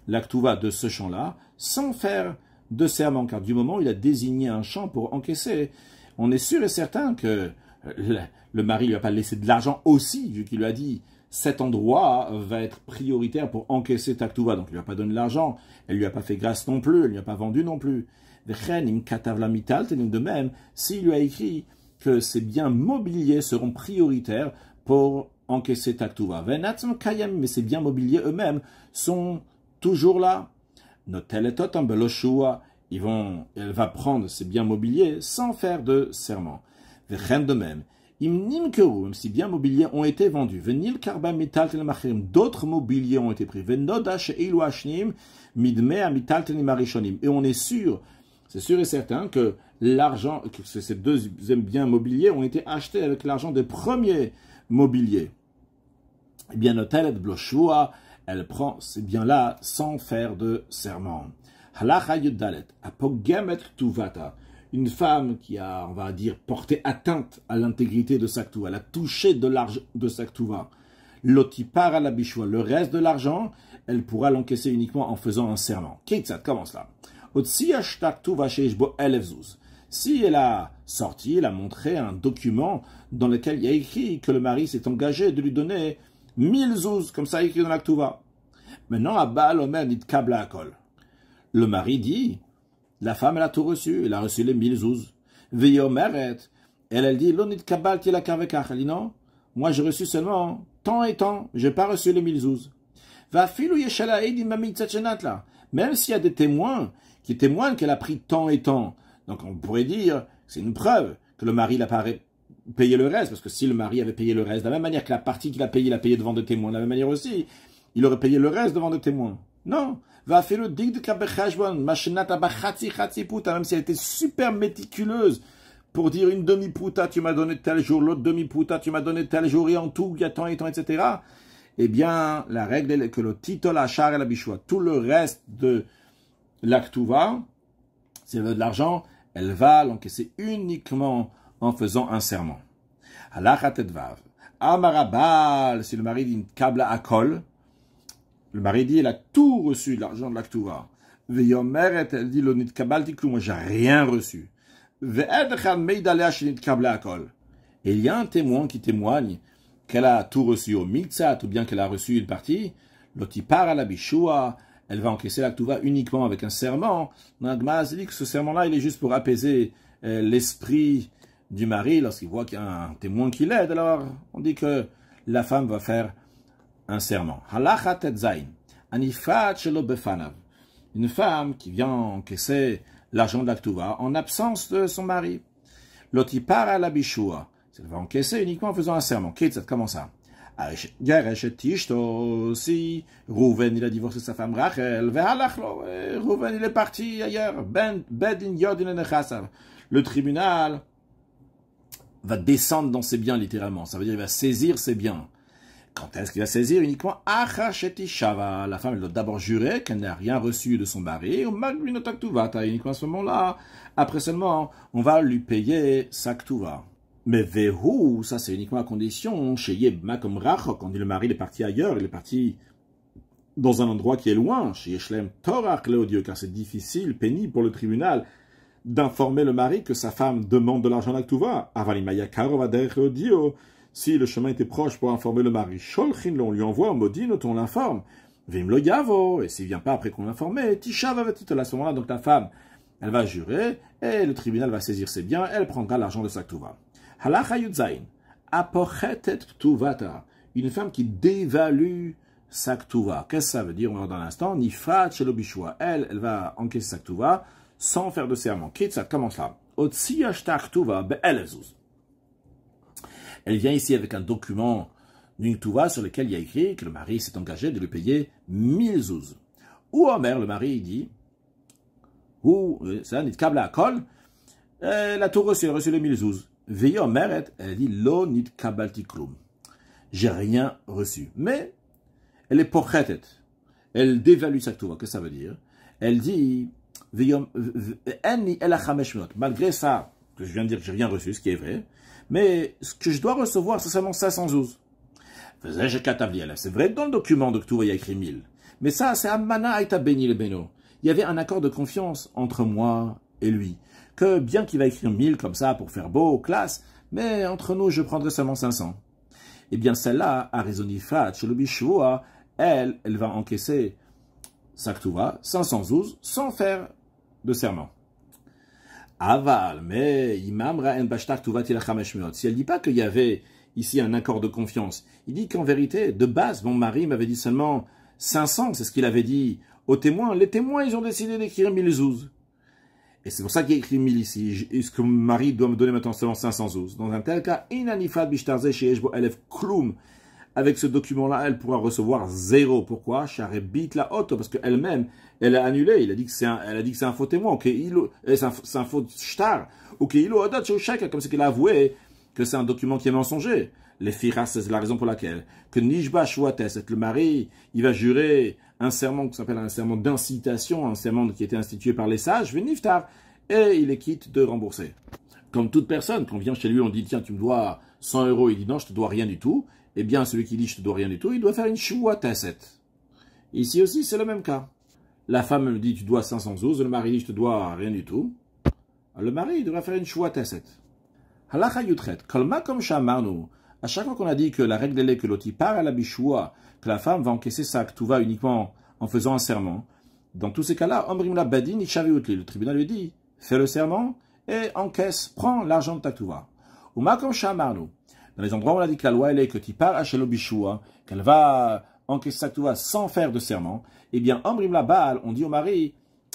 la ktuva de ce champ-là sans faire de serment, car du moment où il a désigné un champ pour encaisser, on est sûr et certain que le mari lui a pas laissé de l'argent aussi, vu qu'il lui a dit cet endroit va être prioritaire pour encaisser ta ktuva, donc il lui a pas donné de l'argent, elle lui a pas fait grâce non plus, elle lui a pas vendu non plus. De même, s'il lui a écrit que ces biens mobiliers seront prioritaires pour encaisser ta ktuva, mais ces biens mobiliers eux-mêmes sont toujours là. Elle va prendre ses biens mobiliers sans faire de serment. De même, même si biens mobiliers ont été vendus, d'autres mobiliers ont été pris, et on est sûr, c'est sûr et certain que l'argent, que ces deuxièmes biens mobiliers ont été achetés avec l'argent des premiers mobiliers. Eh bien, elle prend ces biens-là sans faire de serment. Une femme qui a, on va dire, porté atteinte à l'intégrité de sa ktuva, elle a touché de l'argent de sa ktuva. L'otipar à la bichoua, le reste de l'argent, elle pourra l'encaisser uniquement en faisant un serment. Kitsat, comment cela? Si elle a sorti, elle a montré un document dans lequel il y a écrit que le mari s'est engagé de lui donner 1000 zouz, comme ça écrit dans la ktuva. Maintenant, à Baal Omer dit kabla akol. Le mari dit, la femme, elle a tout reçu, elle a reçu les 1000 zouz. Veyomeret, elle dit, l'onit kabal ti la kavekach. Elle dit non, moi j'ai reçu seulement tant et tant, j'ai pas reçu les 1000 zouz. Va filou yeshala edim mamitzatchenat là. Même s'il y a des témoins qui témoignent qu'elle a pris tant et tant. Donc on pourrait dire, c'est une preuve que le mari n'a pas payé le reste, parce que si le mari avait payé le reste, de la même manière que la partie qu'il a payée, il a payé devant des témoins, de la même manière aussi, il aurait payé le reste devant des témoins. Non. Va faire le dig de kabechajbon, machinata bachati chati puta, même si elle était super méticuleuse pour dire une demi-puta, tu m'as donné tel jour, l'autre demi-puta, tu m'as donné tel jour, et en tout, il y a tant et tant, etc. Eh bien, la règle est que le titol achar et la bichoua, tout le reste de l'aktuva, si elle veut de l'argent, elle va l'encaisser uniquement en faisant un serment. Halachatetvav. Amarabal, si le mari dit une kabla akol, le mari dit, il a tout reçu de l'argent de l'aktuva. Veyomeret, elle dit, l'onit kabal tiklou, moi j'ai rien reçu. Ve'edchan meidalea shenit kabla akol. Et il y a un témoin qui témoigne qu'elle a tout reçu au mitzat, ou bien qu'elle a reçu une partie, l'otipar à la bichoua, elle va encaisser l'aktuva uniquement avec un serment. Nagma dit que ce serment-là, il est juste pour apaiser l'esprit du mari lorsqu'il voit qu'il y a un témoin qui l'aide. Alors, on dit que la femme va faire un serment. Halacha tetzain, anifat shelo befanav. Une femme qui vient encaisser l'argent de l'aktuva en absence de son mari. L'otipar à la bichoua. Elle va encaisser uniquement en faisant un serment. Qu'est-ce comment ça? Si Rouven il a divorcé sa femme Rachel, Rouven il est parti ailleurs. Le tribunal va descendre dans ses biens littéralement. Ça veut dire qu'il va saisir ses biens. Quand est-ce qu'il va saisir? Uniquement Achasheti Shava. La femme elle doit d'abord jurer qu'elle n'a rien reçu de son mari. Uniquement à ce moment-là. Après seulement, on va lui payer sa ktuva. Mais Vehu, ça c'est uniquement à condition, chez Yebma comme Rach, quand le mari est parti ailleurs, il est parti dans un endroit qui est loin, chez Yeshlem Torah, Cléodieu, car c'est difficile, pénible pour le tribunal d'informer le mari que sa femme demande de l'argent d'Aktuva. Avalimaya Karova Cléodieu, si le chemin était proche pour informer le mari, Sholchin, on lui envoie, Modino, on l'informe. Vim lo Yavo, et s'il vient pas après qu'on l'informe, Tisha va titre à ce moment-là, donc la femme, elle va jurer, et le tribunal va saisir ses biens, elle prendra l'argent de sa Aktuva. Halacha Yudzain, apochetet ktuvata, une femme qui dévalue sa ktuva. Qu'est-ce que ça veut dire? On va voir dans l'instant. Nifrat shelo bishua. Elle va encaisser sa ktuva sans faire de serment. Qu'est-ce comment ça? Otsi ashta ktuva be'elezuz. Elle vient ici avec un document d'une ktuva sur lequel il y a écrit que le mari s'est engagé de lui payer 1000 zouz. Ou Omer, le mari, il dit, ou, ça, nit kabla akol, elle a tout reçu, elle a reçu les 1000 zouz. Veillon Meret, elle dit lo nit kabalti klum. J'ai rien reçu. Mais elle est pochetet. Elle dévalue sa ktuva. Qu'est-ce que ça veut dire? Elle dit Malgré ça, que je viens de dire que j'ai rien reçu, ce qui est vrai, mais ce que je dois recevoir, c'est seulement 512. C'est vrai que dans le document de Ktuva, il y a écrit 1000. Mais ça, c'est Amana Aïta Beni le Beno. Il y avait un accord de confiance entre moi et lui. Que bien qu'il va écrire 1000 comme ça pour faire beau, classe, mais entre nous, je prendrai seulement 500. Eh bien, celle-là, à Rezonifat, chez le Bishvoa, elle va encaisser sa Ktuva, 512, sans faire de serment. Aval, mais Imam Ra'en Bashtar Ktuva Tilachameshmiot. Si elle ne dit pas qu'il y avait ici un accord de confiance, il dit qu'en vérité, de base, mon mari m'avait dit seulement 500, c'est ce qu'il avait dit aux témoins. Les témoins, ils ont décidé d'écrire 1000 zouz. Et c'est pour ça qu'il y a écrit 1000 ici. Est-ce que mon mari doit me donner maintenant seulement 500 zouz? Dans un tel cas, Inanifad Bishtarze chez Eshbo Elef Kloum. Avec ce document-là, elle pourra recevoir 0. Pourquoi? Charebit la auto, parce qu'elle-même, elle a annulé. Elle a dit que c'est un faux témoin. C'est un faux shtar. Ou comme c'est qu'elle a avoué que c'est un document qui est mensonger. Les firas, c'est la raison pour laquelle. Que Nishba Shwates, le mari, il va jurer un serment qui s'appelle un serment d'incitation, un serment qui a été institué par les sages, Veniftar, et il est quitte de rembourser. Comme toute personne, quand on vient chez lui, on dit, tiens, tu me dois 100 euros, il dit, non, je te dois rien du tout. Eh bien, celui qui dit, je te dois rien du tout, il doit faire une shua tasset. Ici aussi, c'est le même cas. La femme me dit, tu dois 512, le mari dit, je te dois rien du tout. Le mari, il devra faire une shua tasset. Halacha yutret, kolma comme shamarnu. À chaque fois qu'on a dit que la règle est que l'autre part à la bishua, que la femme va encaisser sa ktuva uniquement en faisant un serment, dans tous ces cas-là, omrim la badin itchaviutli. Le tribunal lui dit, fais le serment et encaisse, prends l'argent de ta ktuva. Ou ma comme shamarnu. Dans les endroits où on a dit que la loi elle est que tu pars à Shelo Bishua, qu'elle va encaisser sa ktuva sans faire de serment, eh bien, omrim la baal, on dit au mari,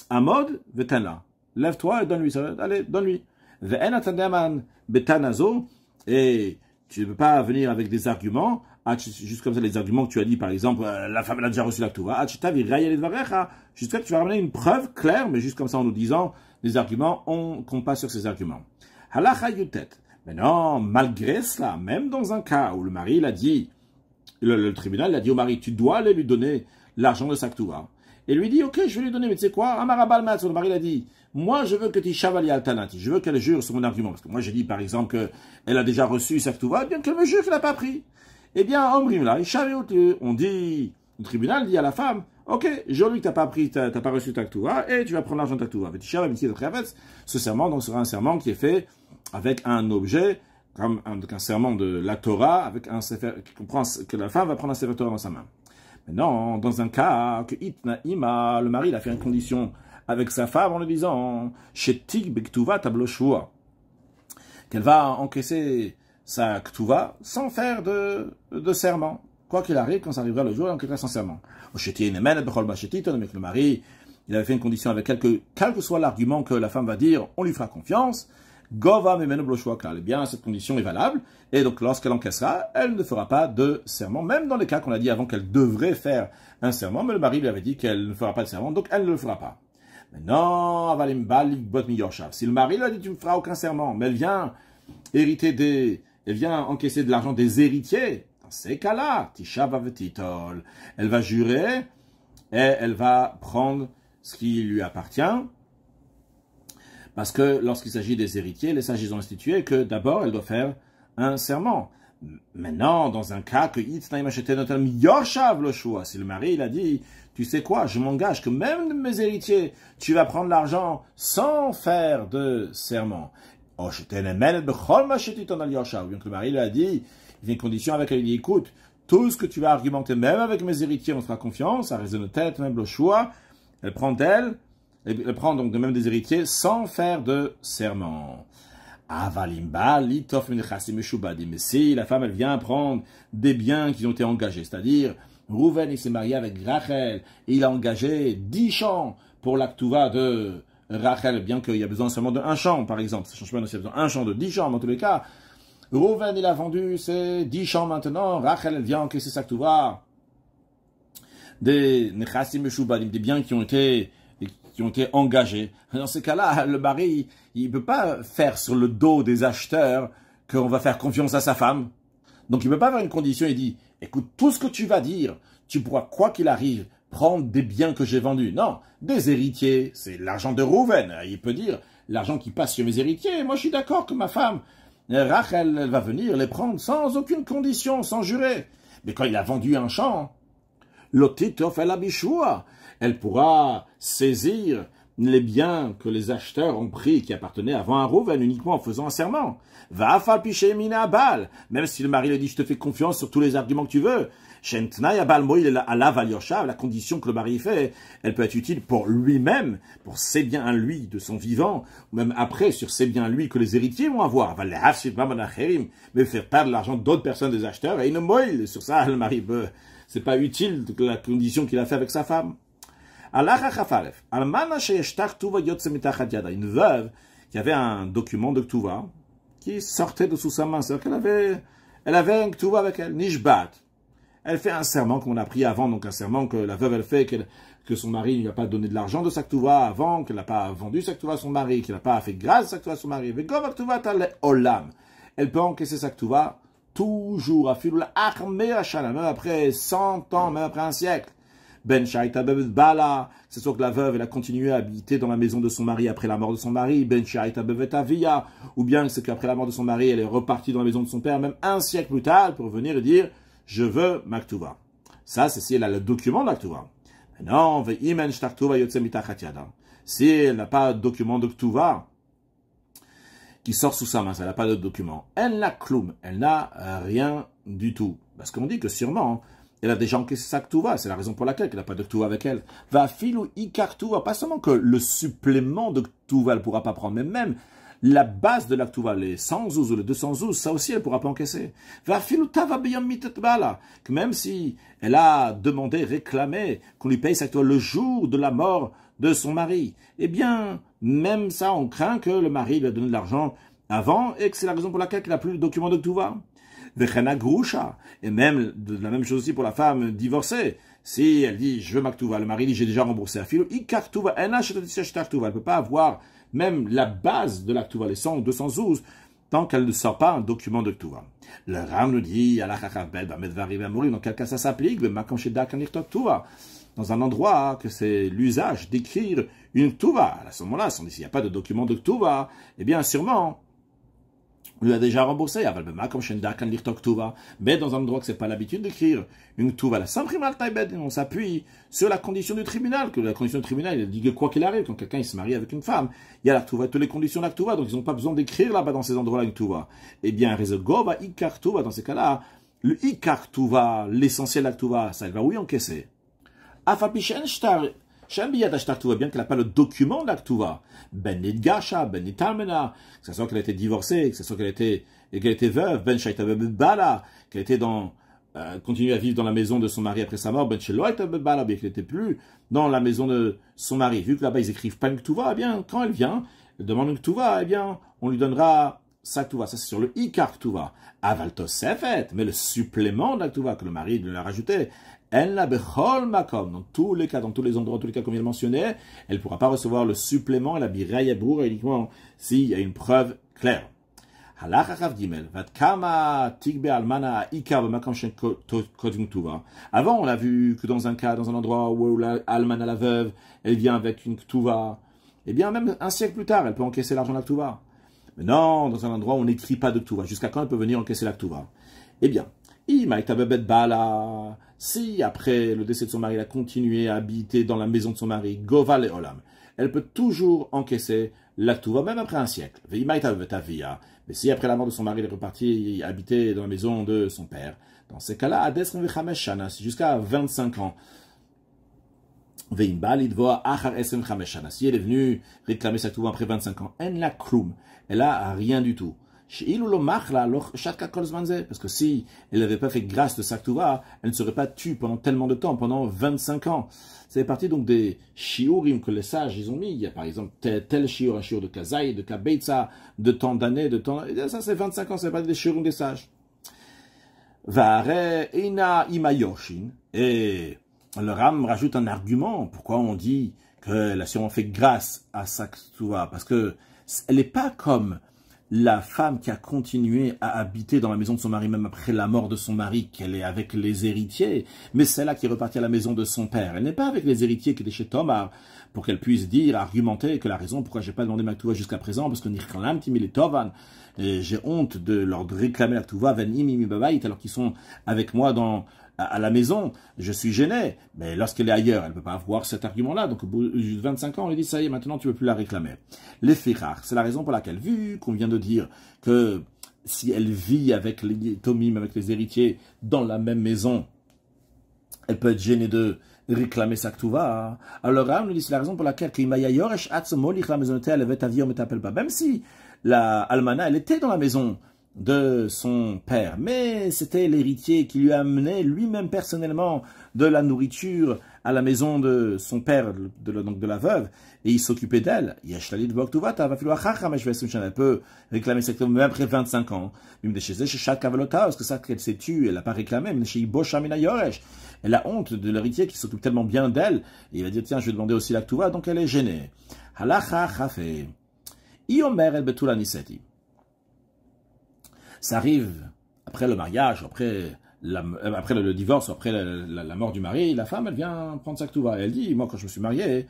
Amod vetanla, lève-toi et donne-lui ça, allez, donne-lui. Ve'en atandaman betanazo, et tu ne peux pas venir avec des arguments, juste comme ça, les arguments que tu as dit, par exemple, la femme elle a déjà reçu la ktuva, jusqu'à que tu vas ramener une preuve claire, mais juste comme ça en nous disant, les arguments, on compte pas sur ces arguments. Halacha yutet. Mais non, malgré cela, même dans un cas où le mari il a dit, le tribunal il a dit au mari, tu dois aller lui donner l'argent de sa ktuva. Et lui dit, ok, je vais lui donner, mais tu sais quoi, Amarabal Matz, le mari il a dit, moi je veux que tu chavali altanati, je veux qu'elle jure sur mon argument. Parce que moi j'ai dit par exemple qu'elle a déjà reçu sa ktuva, bien qu'elle me jure qu'elle n'a pas pris. Eh bien, Omrim là, on dit, le tribunal dit à la femme, ok, jure lui que t'as pas reçu ta ktuva, et tu vas prendre l'argent de ta ktuva. Ce serment donc sera un serment qui est fait avec un objet, comme un serment de la Torah, avec un sefer, qui comprend que la femme va prendre un sefer Torah dans sa main. Maintenant, dans un cas, que Itna Ima, le mari, il a fait une condition avec sa femme en lui disant, Shetik Bektuva Tablo Shua, qu'elle va encaisser sa Ktuva sans faire de serment. Quoi qu'il arrive, quand ça arrivera le jour, elle encaissera sans serment. Le mari, il avait fait une condition avec quel que soit l'argument que la femme va dire, on lui fera confiance. Gova memeno bloshwakal. Eh bien, cette condition est valable. Et donc, lorsqu'elle encaissera, elle ne fera pas de serment. Même dans les cas qu'on a dit avant qu'elle devrait faire un serment, mais le mari lui avait dit qu'elle ne fera pas de serment, donc elle ne le fera pas. Maintenant, si le mari lui a dit tu ne feras aucun serment, mais elle vient elle vient encaisser de l'argent des héritiers, dans ces cas-là, elle va jurer et elle va prendre ce qui lui appartient. Parce que lorsqu'il s'agit des héritiers, les sages ont institué que d'abord, elle doit faire un serment. Maintenant, dans un cas que si le mari il a dit, tu sais quoi, je m'engage que même de mes héritiers, tu vas prendre l'argent sans faire de serment. Bien que le mari lui a dit, il y a une condition avec elle, il dit, écoute, tout ce que tu vas argumenter, même avec mes héritiers, on te fera confiance, à raison de tête, même le choix, elle prend d'elle. Elle prend donc de même des héritiers sans faire de serment. Mais si la femme elle vient prendre des biens qui ont été engagés, c'est-à-dire Rouven il s'est marié avec Rachel et il a engagé 10 champs pour la ktuva de Rachel, bien qu'il y a besoin seulement d'un champ par exemple, ça change pas, il y a besoin d'un champ de 10 champs dans tous les cas. Rouven il a vendu ses 10 champs maintenant, Rachel elle vient encaisser sa ktuva des Nechassim Meshubadim, des biens qui ont été engagés. Dans ces cas-là, le mari, il ne peut pas faire sur le dos des acheteurs qu'on va faire confiance à sa femme. Donc il ne peut pas avoir une condition et dire, écoute, tout ce que tu vas dire, tu pourras, quoi qu'il arrive, prendre des biens que j'ai vendus. Non, des héritiers, c'est l'argent de Rouven. Il peut dire, l'argent qui passe sur mes héritiers. Moi, je suis d'accord que ma femme, Rachel, elle va venir les prendre sans aucune condition, sans jurer. Mais quand il a vendu un champ, l'otito fait la bichoua. Elle pourra saisir les biens que les acheteurs ont pris qui appartenaient avant à Rouven uniquement en faisant un serment. Va falpicher mina bal. Même si le mari lui dit, je te fais confiance sur tous les arguments que tu veux. Shentnaï abal moïl ala valyoshav, la condition que le mari fait, elle peut être utile pour lui-même, pour ses biens à lui de son vivant, ou même après sur ses biens à lui que les héritiers vont avoir. Mais faire perdre l'argent d'autres personnes, des acheteurs, et une moïl. Sur ça, le mari peut, c'est pas utile la condition qu'il a fait avec sa femme. Une veuve qui avait un document de Ktuva qui sortait de sous sa main. C'est-à-dire elle avait un Ktuva avec elle, Nishbat. Elle fait un serment qu'on a pris avant, donc un serment que la veuve elle fait, que son mari ne lui a pas donné de l'argent de sa Ktuva avant, qu'elle n'a pas vendu sa Ktuva à son mari, qu'elle n'a pas fait grâce à sa Ktuva à son mari. Elle peut encaisser sa Ktuva toujours, même après 100 ans, même après un siècle. Ben Shaita Bevet Bala, c'est sûr que la veuve, elle a continué à habiter dans la maison de son mari après la mort de son mari, Ben Shaita Bevet Avia, ou bien c'est qu'après la mort de son mari, elle est repartie dans la maison de son père, même un siècle plus tard, pour venir et dire, je veux ma Ktuva. Ça, c'est si elle a le document de la Ktuva. Non, si elle n'a pas de document de Ktuva, qui sort sous sa main, elle n'a pas de document, elle n'a kloum, elle n'a rien du tout. Parce qu'on dit que sûrement, elle a déjà encaissé sa Ktuva, c'est la raison pour laquelle elle n'a pas de Ktuva avec elle. Va filou ikar Ktuva, pas seulement que le supplément de Ktuva, elle ne pourra pas prendre, mais même la base de la Ktuva, les 100 zouz ou les 200 zouz, ça aussi, elle ne pourra pas encaisser. Va filou tava biyam mitet bala, que même si elle a demandé, réclamé qu'on lui paye sa Ktuva le jour de la mort de son mari, eh bien, même ça, on craint que le mari lui a donné de l'argent avant et que c'est la raison pour laquelle il n'a plus le document de Ktuva. Et même de la même chose aussi pour la femme divorcée. Si elle dit je veux ma Ktuva, le mari dit j'ai déjà remboursé. Elle ne peut pas avoir même la base de la Ktuva, les 100 ou 200 zouz, tant qu'elle ne sort pas un document de Ktuva. Le Ram nous dit dans quel cas ça s'applique, dans un endroit que c'est l'usage d'écrire une Ktuva. À ce moment-là, s'il n'y a pas de document de Ktuva, eh bien sûrement on lui a déjà remboursé, mais dans un endroit que c'est pas l'habitude d'écrire une Ktuva, on s'appuie sur la condition du tribunal, que la condition du tribunal, il dit que quoi qu'il arrive, quand quelqu'un il se marie avec une femme, il y a la Ktuva, toutes les conditions de la Ktuva, donc ils n'ont pas besoin d'écrire là-bas dans ces endroits-là une Ktuva. Eh bien, Ikar Ktuva, dans ces cas-là, le Ikar Ktuva, l'essentiel de la Ktuva, ça va oui encaisser. Bien qu'elle n'a pas le document de la Ktuva, ben Nidgasha, ben Nitalmena, que ce soit qu'elle a été divorcée, que ce soit qu'elle était veuve, ben Shaita Bala, qu'elle était continue à vivre dans la maison de son mari après sa mort, ben Sheloita Bala, bien qu'elle n'était plus dans la maison de son mari. Vu que là-bas ils écrivent pas une Ktuva, eh bien, quand elle vient, elle demande une Ktuva, eh bien, on lui donnera sa Ktuva. Ça, c'est sur le Ikar Ktuva. Aval Tosefet, mais le supplément de la Ktuva que le mari lui a rajouté, elle n'a bechol makom, dans tous les cas, dans tous les endroits, dans tous les cas comme il mentionné, elle ne pourra pas recevoir le supplément et la biraya brour uniquement s'il y a une preuve claire. Avant, on a vu que dans un cas, dans un endroit où la almana, la veuve, elle vient avec une ktuva, eh bien, même un siècle plus tard, elle peut encaisser l'argent de la ktuva. Mais non, dans un endroit où on n'écrit pas de ktuva, jusqu'à quand elle peut venir encaisser la ktuva? Eh bien, si après le décès de son mari, elle a continué à habiter dans la maison de son mari, Goval et Olam, elle peut toujours encaisser la ktuva, même après un siècle. Mais si après la mort de son mari, elle est repartie habiter dans la maison de son père, dans ces cas-là, c'est jusqu'à 25 ans. Si elle est venue réclamer sa ktuva après 25 ans, elle n'a rien du tout. Parce que si elle n'avait pas fait grâce de sa ktuva, elle ne serait pas tue pendant tellement de temps, pendant 25 ans. C'est parti donc des shiurim que les sages ils ont mis. Il y a par exemple tel shiur, un shiur de kazaï, de kabeitza, de tant d'années, de temps. Et ça c'est 25 ans, c'est pas des shiurim des sages. Vare ina imayoshin. Et le Ram rajoute un argument. Pourquoi on dit que la sûrement fait grâce à sa ktuva? Parce que elle n'est pas comme la femme qui a continué à habiter dans la maison de son mari, même après la mort de son mari, qu'elle est avec les héritiers, mais celle-là qui est repartie à la maison de son père, elle n'est pas avec les héritiers qui étaient chez Tomar, pour qu'elle puisse dire, argumenter que la raison pourquoi j'ai pas demandé ma Ktuva jusqu'à présent, parce que j'ai honte de leur réclamer la Ktuva, alors qu'ils sont avec moi à la maison, je suis gêné. Mais lorsqu'elle est ailleurs, elle ne peut pas avoir cet argument-là. Donc, au bout de 25 ans, on lui dit, ça y est, maintenant, tu ne peux plus la réclamer. Les firach, c'est la raison pour laquelle, vu qu'on vient de dire que si elle vit avec les tomim, avec les héritiers, dans la même maison, elle peut être gênée de réclamer sa ktuva. Alors là, on nous dit, c'est la raison pour laquelle, même si la almana, elle était dans la maison de son père, mais c'était l'héritier qui lui a amené lui-même personnellement de la nourriture à la maison de son père, donc de la veuve, et il s'occupait d'elle. Elle peut réclamer cette même après 25 ans. Parce que ça qu'elle s'est tue, elle n'a pas réclamé, elle a honte de l'héritier qui s'occupe tellement bien d'elle, et il va dire, tiens, je vais demander aussi la ktuva, donc elle est gênée. Ça arrive après le mariage, après le divorce, après la mort du mari, la femme, elle vient prendre sa ktuva. Et elle dit, moi, quand je me suis marié,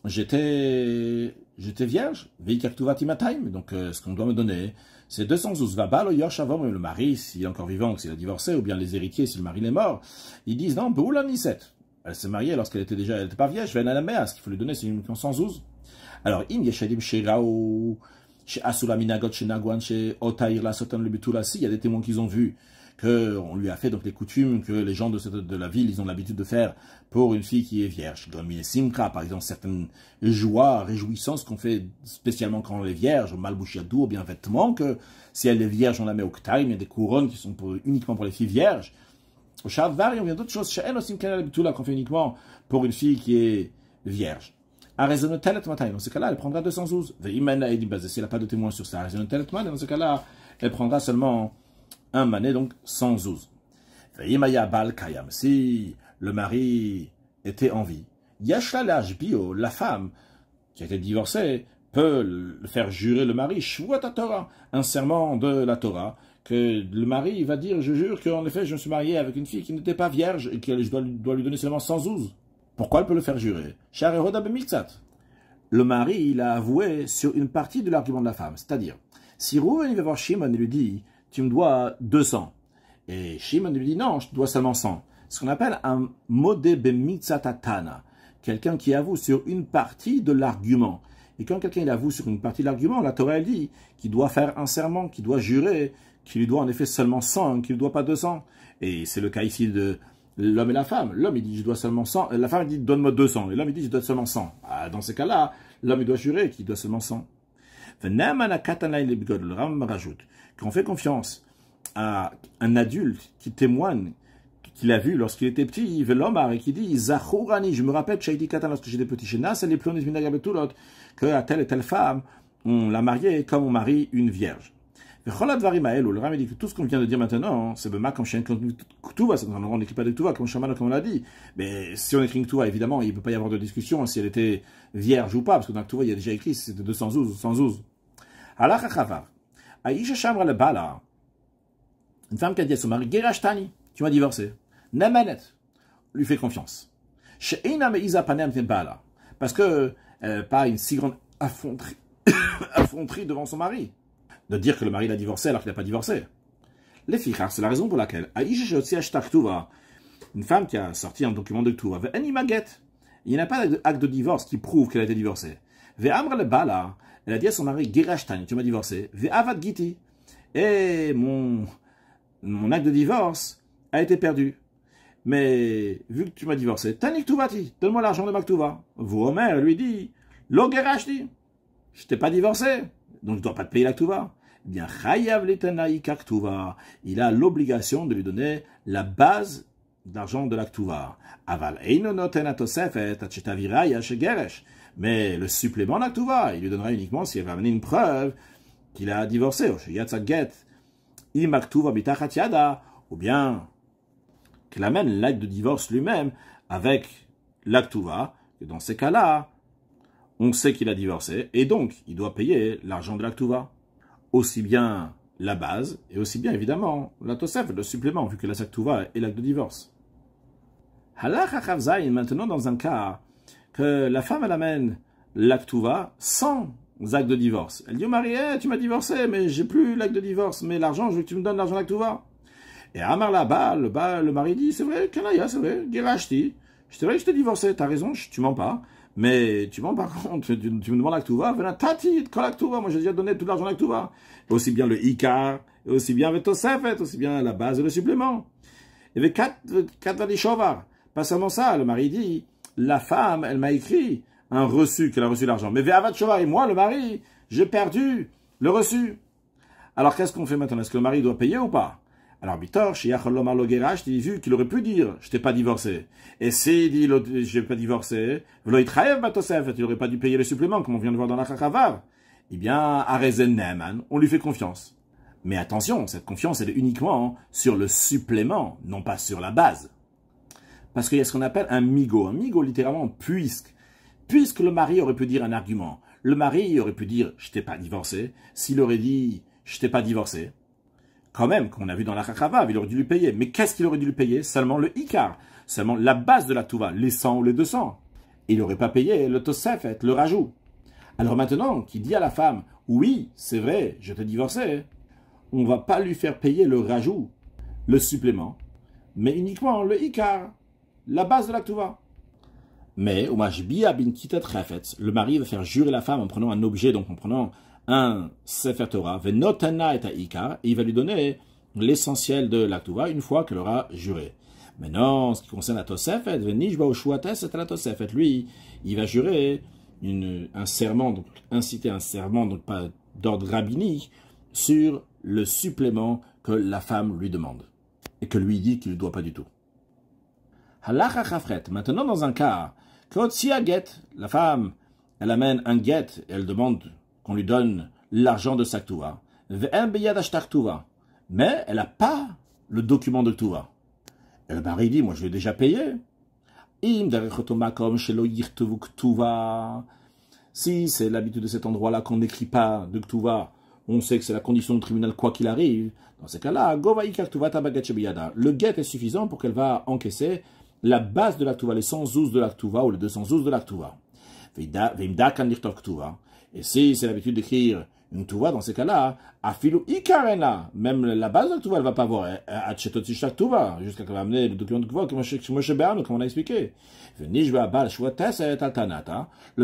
j'étais vierge, donc ce qu'on doit me donner, c'est 200 zouz. Le mari, s'il est encore vivant, s'il a divorcé, ou bien les héritiers, si le mari est mort, ils disent, non, elle s'est mariée lorsqu'elle était pas vierge, ce qu'il faut lui donner, c'est uniquement 100 zouz. Alors, s'il y a des témoins qui ont vu qu'on lui a fait donc les coutumes que les gens de la ville ils ont l'habitude de faire pour une fille qui est vierge. Par exemple, certaines joies, réjouissances qu'on fait spécialement quand elle est vierge, malbouchiadou ou bien vêtements, que si elle est vierge, on la met au ktaim, il y a des couronnes qui sont uniquement pour les filles vierges. Au shavar, il y a d'autres choses, qu'on fait uniquement pour une fille qui est vierge. Dans ce cas-là, elle prendra 200 zouz. Si elle n'a pas de témoin sur ça, dans ce cas-là, elle prendra seulement un mané, donc 100 zouz. Si le mari était en vie, la femme qui a été divorcée peut faire jurer le mari, un serment de la Torah, que le mari va dire, je jure qu'en effet, je me suis marié avec une fille qui n'était pas vierge et que je dois lui donner seulement 100 zouz. Pourquoi elle peut le faire jurer? Le mari, il a avoué sur une partie de l'argument de la femme. C'est-à-dire, si Rouven va voir Shimon et lui dit, tu me dois 200. Et Shimon lui dit, non, je te dois seulement 100. Ce qu'on appelle un modé bemitzatana. Quelqu'un qui avoue sur une partie de l'argument. Et quand quelqu'un avoue sur une partie de l'argument, la Torah elle dit qu'il doit faire un serment, qu'il doit jurer, qu'il lui doit en effet seulement 100, qu'il ne doit pas 200. Et c'est le cas ici de l'homme et la femme. L'homme, il dit, je dois seulement 100. La femme, elle dit, donne-moi 200. Et l'homme, il dit, je dois seulement 100. Dans ces cas-là, l'homme, il doit jurer qu'il doit seulement 100. Le Ram rajoute qu'on fait confiance à un adulte qui témoigne qu'il a vu lorsqu'il était petit, et qui dit, Zachourani, je me rappelle que Shaidi Katan, lorsque j'étais petit chez Nas, elle est plus que à telle et telle femme, on l'a mariée comme on marie une vierge. Le Ram dit que tout ce qu'on vient de dire maintenant, c'est Bema comme Shen Ktuva, on n'écrit pas de Ktuva, comme Shaman, comme on l'a dit. Mais si on écrit Ktuva, évidemment, il ne peut pas y avoir de discussion si elle était vierge ou pas, parce que dans Ktuva, il y a déjà écrit si c'était 200 zouz ou 100 zouz. Allah Chachavar. Aïcha Shamra le Bala. Une femme qui a dit à son mari, Gerashtani, tu m'as divorcé. Namanet, lui fait confiance. She'ina Me'iza Panem Bala. Parce que, pas une si grande affronterie devant son mari. De dire que le mari l'a divorcé alors qu'il n'a pas divorcé. Les fichar, c'est la raison pour laquelle une femme qui a sorti un document de Ktuva, il n'y a pas d'acte de divorce qui prouve qu'elle a été divorcée. Elle a dit à son mari, Gerashtani, tu m'as divorcé. Et mon acte de divorce a été perdu. Mais vu que tu m'as divorcé, Tani Ktuvati, donne-moi l'argent de ma Ktuva. Omer lui dit, Lo Gerashti, je t'ai pas divorcé, donc je ne dois pas te payer la Ktuva. Eh bien, Chayav Letanaï Kaktuva, il a l'obligation de lui donner la base d'argent de la Ktuva. Aval Eino Noten Atosefet Achetaviraïa Shegeresh. Mais le supplément de la Ktuva, il lui donnera uniquement si elle va amener une preuve qu'il a divorcé. Get Imaktuva Bitachat Yada, ou bien qu'il amène l'acte de divorce lui-même avec la Ktuva. Et dans ces cas-là, on sait qu'il a divorcé, et donc il doit payer l'argent de la Ktuva. aussi bien la base et aussi bien évidemment la tosef, le supplément, vu que la saktuva est l'acte de divorce. Halakha Chavzaïn, maintenant dans un cas que la femme elle amène l'actuva sans acte de divorce. Elle dit au mari, tu m'as divorcé, mais j'ai plus l'acte de divorce, mais l'argent, je veux que tu me donnes l'argent d'actuva. Et Amar là-bas, le mari dit, c'est vrai, Kanaya, c'est vrai, Girashti, c'est vrai que je t'ai divorcé, t'as raison, tu mens pas, mais tu mens par contre, tu me demandes l'actuva, venez tati, kol l'actuva, moi j'ai déjà donné tout l'argent d'actuva. Aussi bien le ikar, aussi bien avec tosefet, aussi bien la base et le supplément. Il y avait quatre vadishovar. Pas seulement ça, le mari dit, la femme, elle m'a écrit un reçu, qu'elle a reçu l'argent. Mais ve'avat shovar, et moi, le mari, j'ai perdu le reçu. Alors qu'est-ce qu'on fait maintenant? Est-ce que le mari doit payer ou pas? Alors, Bitor, chez Yacholom Alogerach, il vu qu'il aurait pu dire, je t'ai pas divorcé. Et s'il dit, j'ai pas divorcé, il aurait pas dû payer le supplément, comme on vient de voir dans la Chachavav. Eh bien, Arezen Neman, on lui fait confiance. Mais attention, cette confiance, elle est uniquement sur le supplément, non pas sur la base. Parce qu'il y a ce qu'on appelle un migo. Un migo, littéralement, puisque le mari aurait pu dire un argument. Le mari aurait pu dire, je t'ai pas divorcé. S'il aurait dit, je t'ai pas divorcé. Quand même, comme on a vu dans la Chachavav, il aurait dû lui payer. Mais qu'est-ce qu'il aurait dû lui payer? Seulement le ikar. Seulement la base de la tuva, les 100 ou les 200. Il n'aurait pas payé le tosefet, le rajout. Alors maintenant, qui dit à la femme, oui, c'est vrai, je t'ai divorcé, on ne va pas lui faire payer le rajout, le supplément, mais uniquement le ikar, la base de la tuva. Mais, le mari va faire jurer la femme en prenant un objet, donc en prenant un Sefer Torah, venotana et ikar, et il va lui donner l'essentiel de la tuva une fois qu'elle aura juré. Maintenant, ce qui concerne la tosefet, venishba ou shuates, c'est la tosefet. Lui, il va jurer un serment, donc inciter un serment, donc pas d'ordre rabbinique, sur le supplément que la femme lui demande et que lui dit qu'il ne doit pas du tout. Halacha chafret. Maintenant, dans un cas, quand si a get, la femme, elle amène un get et elle demande qu'on lui donne l'argent de sa ktuva, mais elle n'a pas le document de ktuva. Et le mari dit, moi je l'ai déjà payé. Si c'est l'habitude de cet endroit-là qu'on n'écrit pas de ktuva, on sait que c'est la condition du tribunal quoi qu'il arrive. Dans ces cas-là, le get est suffisant pour qu'elle va encaisser la base de la ktuva, les 112 de la ktuva ou les 212 de la ktuva. Et si c'est l'habitude d'écrire une ktuva, dans ces cas-là, afilu ikarena, même la base de la ktuva, elle ne va pas voir jusqu'à qu'elle va amener le document de ktuva, comme on a expliqué. Le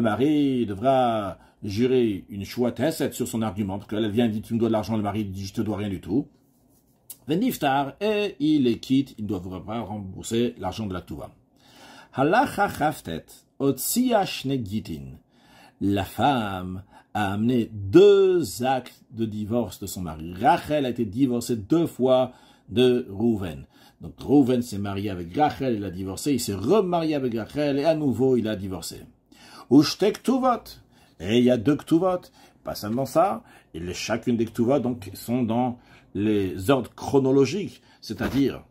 mari devra jurer une chouateset sur son argument, parce qu'elle vient et dit tu me dois de l'argent, le mari dit je te dois rien du tout. Veniftar, et il les quitte, il ne doit pas rembourser l'argent de la ktuva. Halacha chaftet, otsia shnegitin. La femme a amené 2 actes de divorce de son mari. Rachel a été divorcée 2 fois de Rouven. Donc Rouven s'est marié avec Rachel, il a divorcé, il s'est remarié avec Rachel et à nouveau il a divorcé. Ushtek ktuvot. Et il y a 2 ktuvot. Pas seulement ça, et chacune des ktuvot donc sont dans les ordres chronologiques, c'est-à-dire,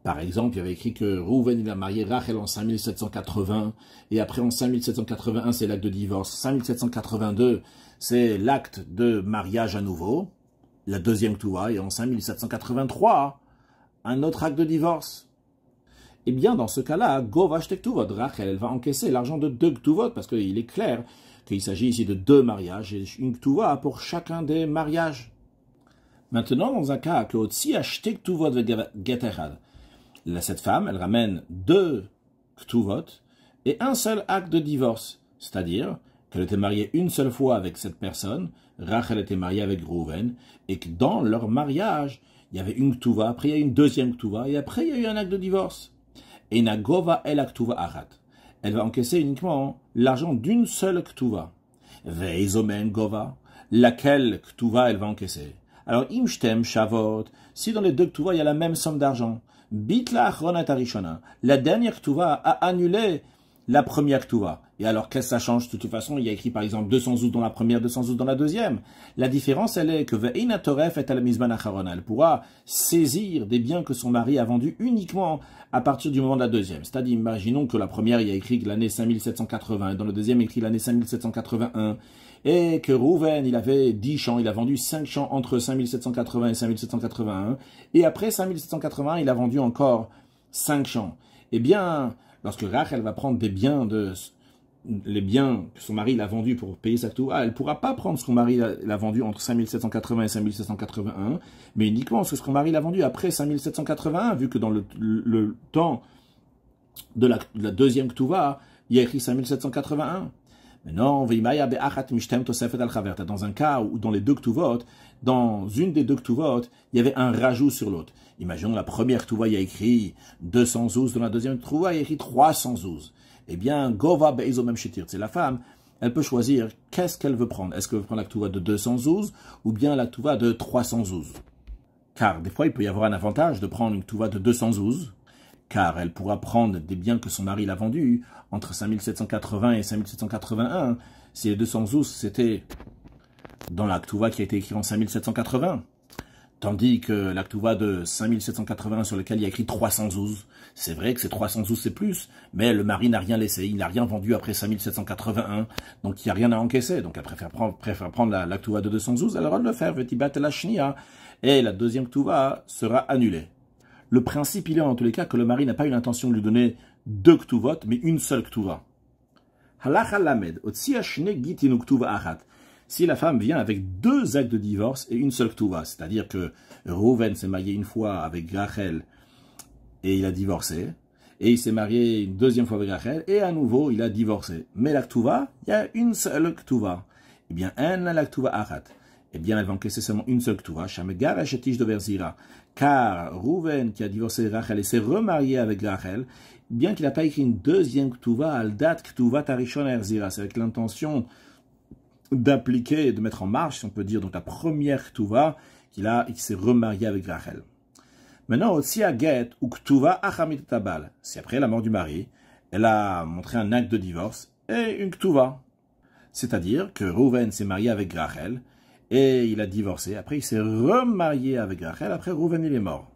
par exemple, il y avait écrit que Rouven il a marié Rachel en 5780, et après en 5781 c'est l'acte de divorce, 5782 c'est l'acte de mariage à nouveau, la deuxième ktuva, et en 5783 un autre acte de divorce. Eh bien, dans ce cas-là, Govash Tektuvot, Rachel, elle va encaisser l'argent de 2 ktuvot, parce qu'il est clair qu'il s'agit ici de 2 mariages, et une ktuva pour chacun des mariages. Maintenant, dans un cas, que si acheté ktuvot vegeterad, cette femme, elle ramène 2 ktuvot et un seul acte de divorce, c'est-à-dire qu'elle était mariée une seule fois avec cette personne, Rachel était mariée avec Rouven, et que dans leur mariage, il y avait une ktuva, après il y a une deuxième ktuva, et après il y a eu un acte de divorce. Et Nagova el ktuva achat. Elle va encaisser uniquement l'argent d'une seule ktuva. Veizomen gova, laquelle ktuva elle va encaisser. Alors, imshtem shavot, si dans les 2 ktuva il y a la même somme d'argent, bitla achronat arishona, la dernière ktuva a annulé la première ktuva. Et alors, qu'est-ce que ça change? De toute façon, il y a écrit par exemple 200 zouz dans la première, 200 zouz dans la deuxième. La différence, elle est que Ve'ina Toref et al-Mizban Acharona. Elle pourra saisir des biens que son mari a vendus uniquement à partir du moment de la deuxième. C'est-à-dire, imaginons que la première, il y a écrit l'année 5780, et dans le deuxième, il y a écrit l'année 5781, et que Rouven, il avait 10 champs, il a vendu 5 champs entre 5780 et 5781, et après 5781, il a vendu encore 5 champs. Eh bien, lorsque Rachel va prendre des biens les biens que son mari l'a vendus pour payer sa Ktouva, elle ne pourra pas prendre ce que son mari l'a vendu entre 5780 et 5781, mais uniquement ce que son mari l'a vendu après 5781, vu que dans le temps de la deuxième Ktouva, il y a écrit 5781. Mais non, dans un cas où dans les deux Ktuvot, dans une des deux Ktuvot, il y avait un rajout sur l'autre. Imaginons la première Ktouva, il y a écrit 200 zouz, dans la deuxième Ktouva, il y a écrit 300 zouz. Eh bien, Gova Be'ezo Mem Shetir, c'est la femme, elle peut choisir qu'est-ce qu'elle veut prendre. Est-ce qu'elle veut prendre la Ktouva de 200 zouz ou bien la Ktouva de 300 zouz? Car des fois, il peut y avoir un avantage de prendre une Ktouva de 200 zouz, car elle pourra prendre des biens que son mari l'a vendus entre 5780 et 5781. Si les 200 zouz, c'était dans la Ktouva qui a été écrite en 5780. Tandis que la Ktouva de 5780 sur lequel il y a écrit 300 zouz, c'est vrai que ces 300 zouz c'est plus, mais le mari n'a rien laissé, il n'a rien vendu après 5781, donc il n'y a rien à encaisser, donc elle préfère prendre la Ktouva de 200 zouz, elle aura de le faire, vetibat la shnia, et la deuxième Ktouva sera annulée. Le principe, il est en tous les cas que le mari n'a pas eu l'intention de lui donner deux Ktuvot, mais une seule Ktouva. Halacha lamed, otsi ashne gitinu Ktouva achat. Si la femme vient avec deux actes de divorce et une seule Ktouva, c'est-à-dire que Rouven s'est marié une fois avec Rachel et il a divorcé, et il s'est marié une deuxième fois avec Rachel et à nouveau il a divorcé. Mais la Ktouva, il y a une seule Ktouva. Eh bien, la Ktouva achat. Eh bien, elle va encaisser seulement une seule Ktouva. Shamegar eshetish de Verzira. Car Rouven, qui a divorcé Rachel et s'est remarié avec Rachel, bien qu'il n'a pas écrit une deuxième Ktouva, al date Ktouva tarishon erzira. C'est avec l'intention d'appliquer et de mettre en marche, si on peut dire, donc la première Ktouva qu'il s'est remarié avec Rachel. Maintenant, aussi à Get, ou Ktouva achamit tabal. Si après la mort du mari, elle a montré un acte de divorce et une Ktouva. C'est-à-dire que Rouven s'est marié avec Rachel et il a divorcé. Après, il s'est remarié avec Rachel. Après, Rouven, il est mort.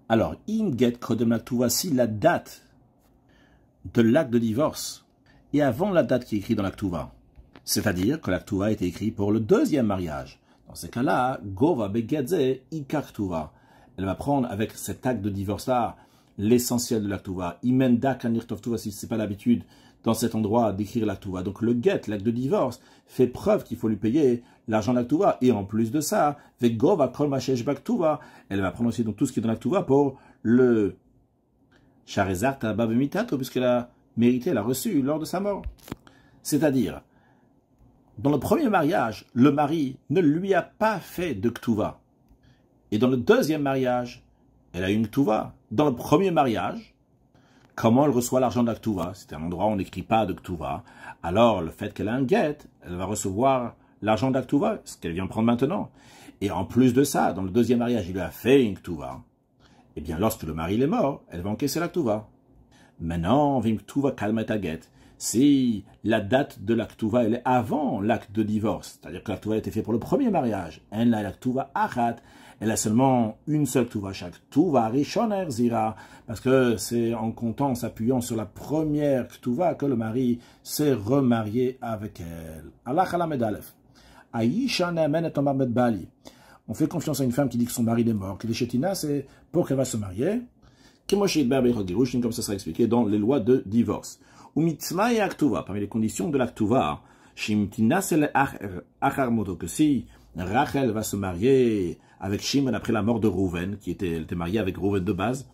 Alors, in Get Kodem la Ktouva, si la date de l'acte de divorce est avant la date qui est écrite dans la Ktouva, c'est-à-dire que la Ktouva a été écrite pour le deuxième mariage. Dans ce cas-là, Gova Begedze Ikar Ktouva. Elle va prendre avec cet acte de divorce-là l'essentiel de la Ktouva. Imenda Kanir Tov Ktouva, si ce n'est pas l'habitude dans cet endroit d'écrire la Ktouva. Donc le get, l'acte de divorce, fait preuve qu'il faut lui payer l'argent de la Ktouva. Et en plus de ça, Vegova Kol Mashesh Ba Ktouva. Elle va prendre aussi donc tout ce qui est dans la Ktouva pour le Sharezar Taba Bemitato, puisqu'elle a mérité, elle a reçu lors de sa mort. C'est-à-dire, dans le premier mariage, le mari ne lui a pas fait de Ktouva. Et dans le deuxième mariage, elle a eu une Ktouva. Dans le premier mariage, comment elle reçoit l'argent de la Ktouva? C'est un endroit où on n'écrit pas de Ktouva. Alors, le fait qu'elle a un get, elle va recevoir l'argent de la Ktouva, ce qu'elle vient prendre maintenant. Et en plus de ça, dans le deuxième mariage, il lui a fait une Ktouva. Eh bien, lorsque le mari est mort, elle va encaisser la Ktouva. Maintenant, vim Ktouva kalmet a get. Si la date de la Ktouva elle est avant l'acte de divorce, c'est-à-dire que la Ktouva a été faite pour le premier mariage, elle a la Ktouva achat, elle a seulement une seule Ktouva, chaque Ktouva rishon erzira, parce que c'est en comptant, en s'appuyant sur la première Ktouva que le mari s'est remarié avec elle. Allah Chalamed Aleph. Aisha ne'emenet omar bet bali. On fait confiance à une femme qui dit que son mari est mort, que les shetina c'est pour qu'elle va se marier, comme ça sera expliqué dans les lois de divorce. Parmi les conditions de la Ktouva, que si Rachel va se marier avec Shimon après la mort de Rouven, qui était mariée avec Rouven de base,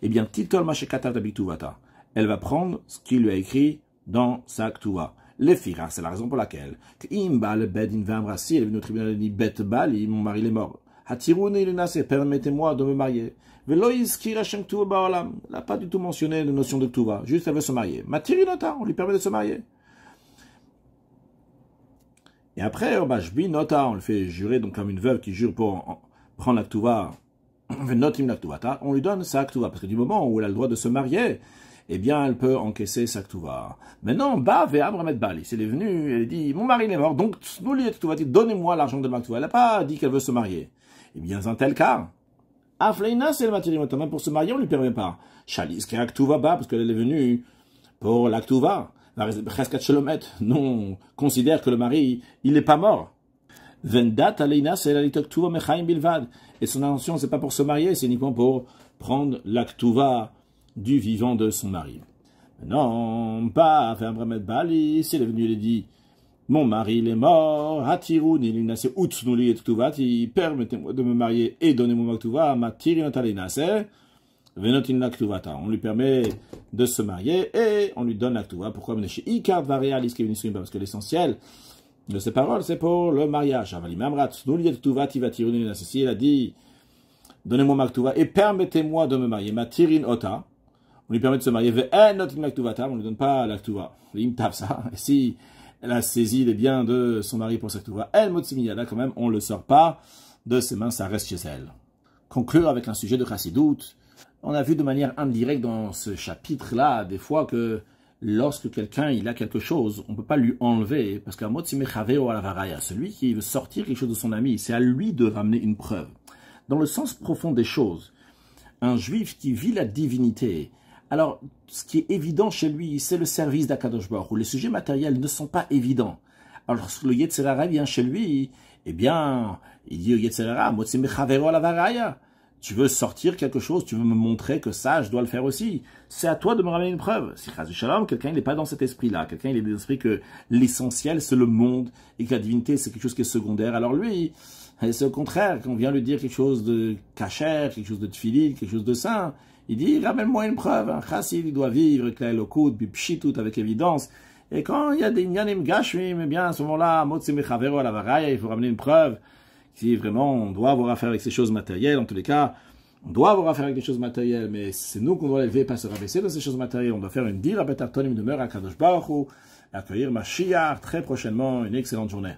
eh bien, Titol Mashekatav Tabituvata, elle va prendre ce qu'il lui a écrit dans sa Ktouva. Les Fira, c'est la raison pour laquelle, Imba le Bedin Vamra, si elle est venue au tribunal et dit Bet Bali, mon mari est mort. Hatiruni Lunase, permettez-moi de me marier. Elle n'a pas du tout mentionné la notion de Ktouva, juste elle veut se marier. Matirinota, on lui permet de se marier. Et après, Nota, on le fait jurer donc comme une veuve qui jure pour prendre la Ktouva, on lui donne sa Ktouva, parce que du moment où elle a le droit de se marier, eh bien, elle peut encaisser sa ktuva. Maintenant, Abramet Bali, elle est venue, elle dit, mon mari est mort, donc, donnez-moi l'argent de ma ktuva. Elle n'a pas dit qu'elle veut se marier. Eh bien, dans un tel cas, Afleina, c'est le matériel, même pour se marier, on ne lui permet pas. Chalis, qui a ktuva parce qu'elle est venue pour la ktuva. Non, considère que le mari, il n'est pas mort. Vendat aleina c'est la ktuva mechaim bilvad. Et son intention, c'est pas pour se marier, c'est uniquement pour prendre la ktuva du vivant de son mari. Non, pas faire un bremet bali, c'est venu, il dit, mon mari, il est mort, hatirun, il n'a c'est utsnuli et ktuvati, permettez-moi de me marier et donnez-moi ma ktuva, ma tirinot aleina c'est, venotin la ktuvata. On lui permet de se marier et on lui donne la ktuva. Pourquoi? Parce que l'essentiel de ces paroles, c'est pour le mariage. Si elle a dit, donnez-moi ma ktuva et permettez-moi de me marier. Ma tirin ota, on lui permet de se marier. On ne lui donne pas la ktuva. Il me tape ça. Et si elle a saisi les biens de son mari pour sa ktuva, elle là quand même, on ne le sort pas de ses mains, ça reste chez elle. Conclure avec un sujet de chassidoute. On a vu de manière indirecte dans ce chapitre-là, des fois que lorsque quelqu'un il a quelque chose, on ne peut pas lui enlever, parce qu'un mot celui qui veut sortir quelque chose de son ami, c'est à lui de ramener une preuve. Dans le sens profond des choses, un juif qui vit la divinité, alors ce qui est évident chez lui, c'est le service d'Akadosh Baruch Hu. Les sujets matériels ne sont pas évidents. Alors lorsque le Yetzer Hara vient chez lui, eh bien, il dit au Yetzer Hara, tu veux sortir quelque chose, tu veux me montrer que ça, je dois le faire aussi. C'est à toi de me ramener une preuve. Si Chaz Shalom, quelqu'un n'est pas dans cet esprit-là. Quelqu'un il est dans l'esprit que l'essentiel, c'est le monde et que la divinité, c'est quelque chose qui est secondaire. Alors lui, c'est au contraire, quand on vient lui dire quelque chose de kasher, quelque chose de tfilil, quelque chose de saint, il dit, ramène-moi une preuve. Un chassid, il doit vivre avec la elokut, bipshitout, avec évidence. Et quand il y a des nyanim gashmim, eh bien, à ce moment-là, motsimechavero ala varaya, il faut ramener une preuve. Si vraiment on doit avoir affaire avec ces choses matérielles, en tous les cas, on doit avoir affaire avec des choses matérielles, mais c'est nous qu'on doit l'élever, pas se rabaisser de ces choses matérielles. On doit faire une dira betartonim de meur à Kadosh Baruch Hu, accueillir Mashiach très prochainement. Une excellente journée.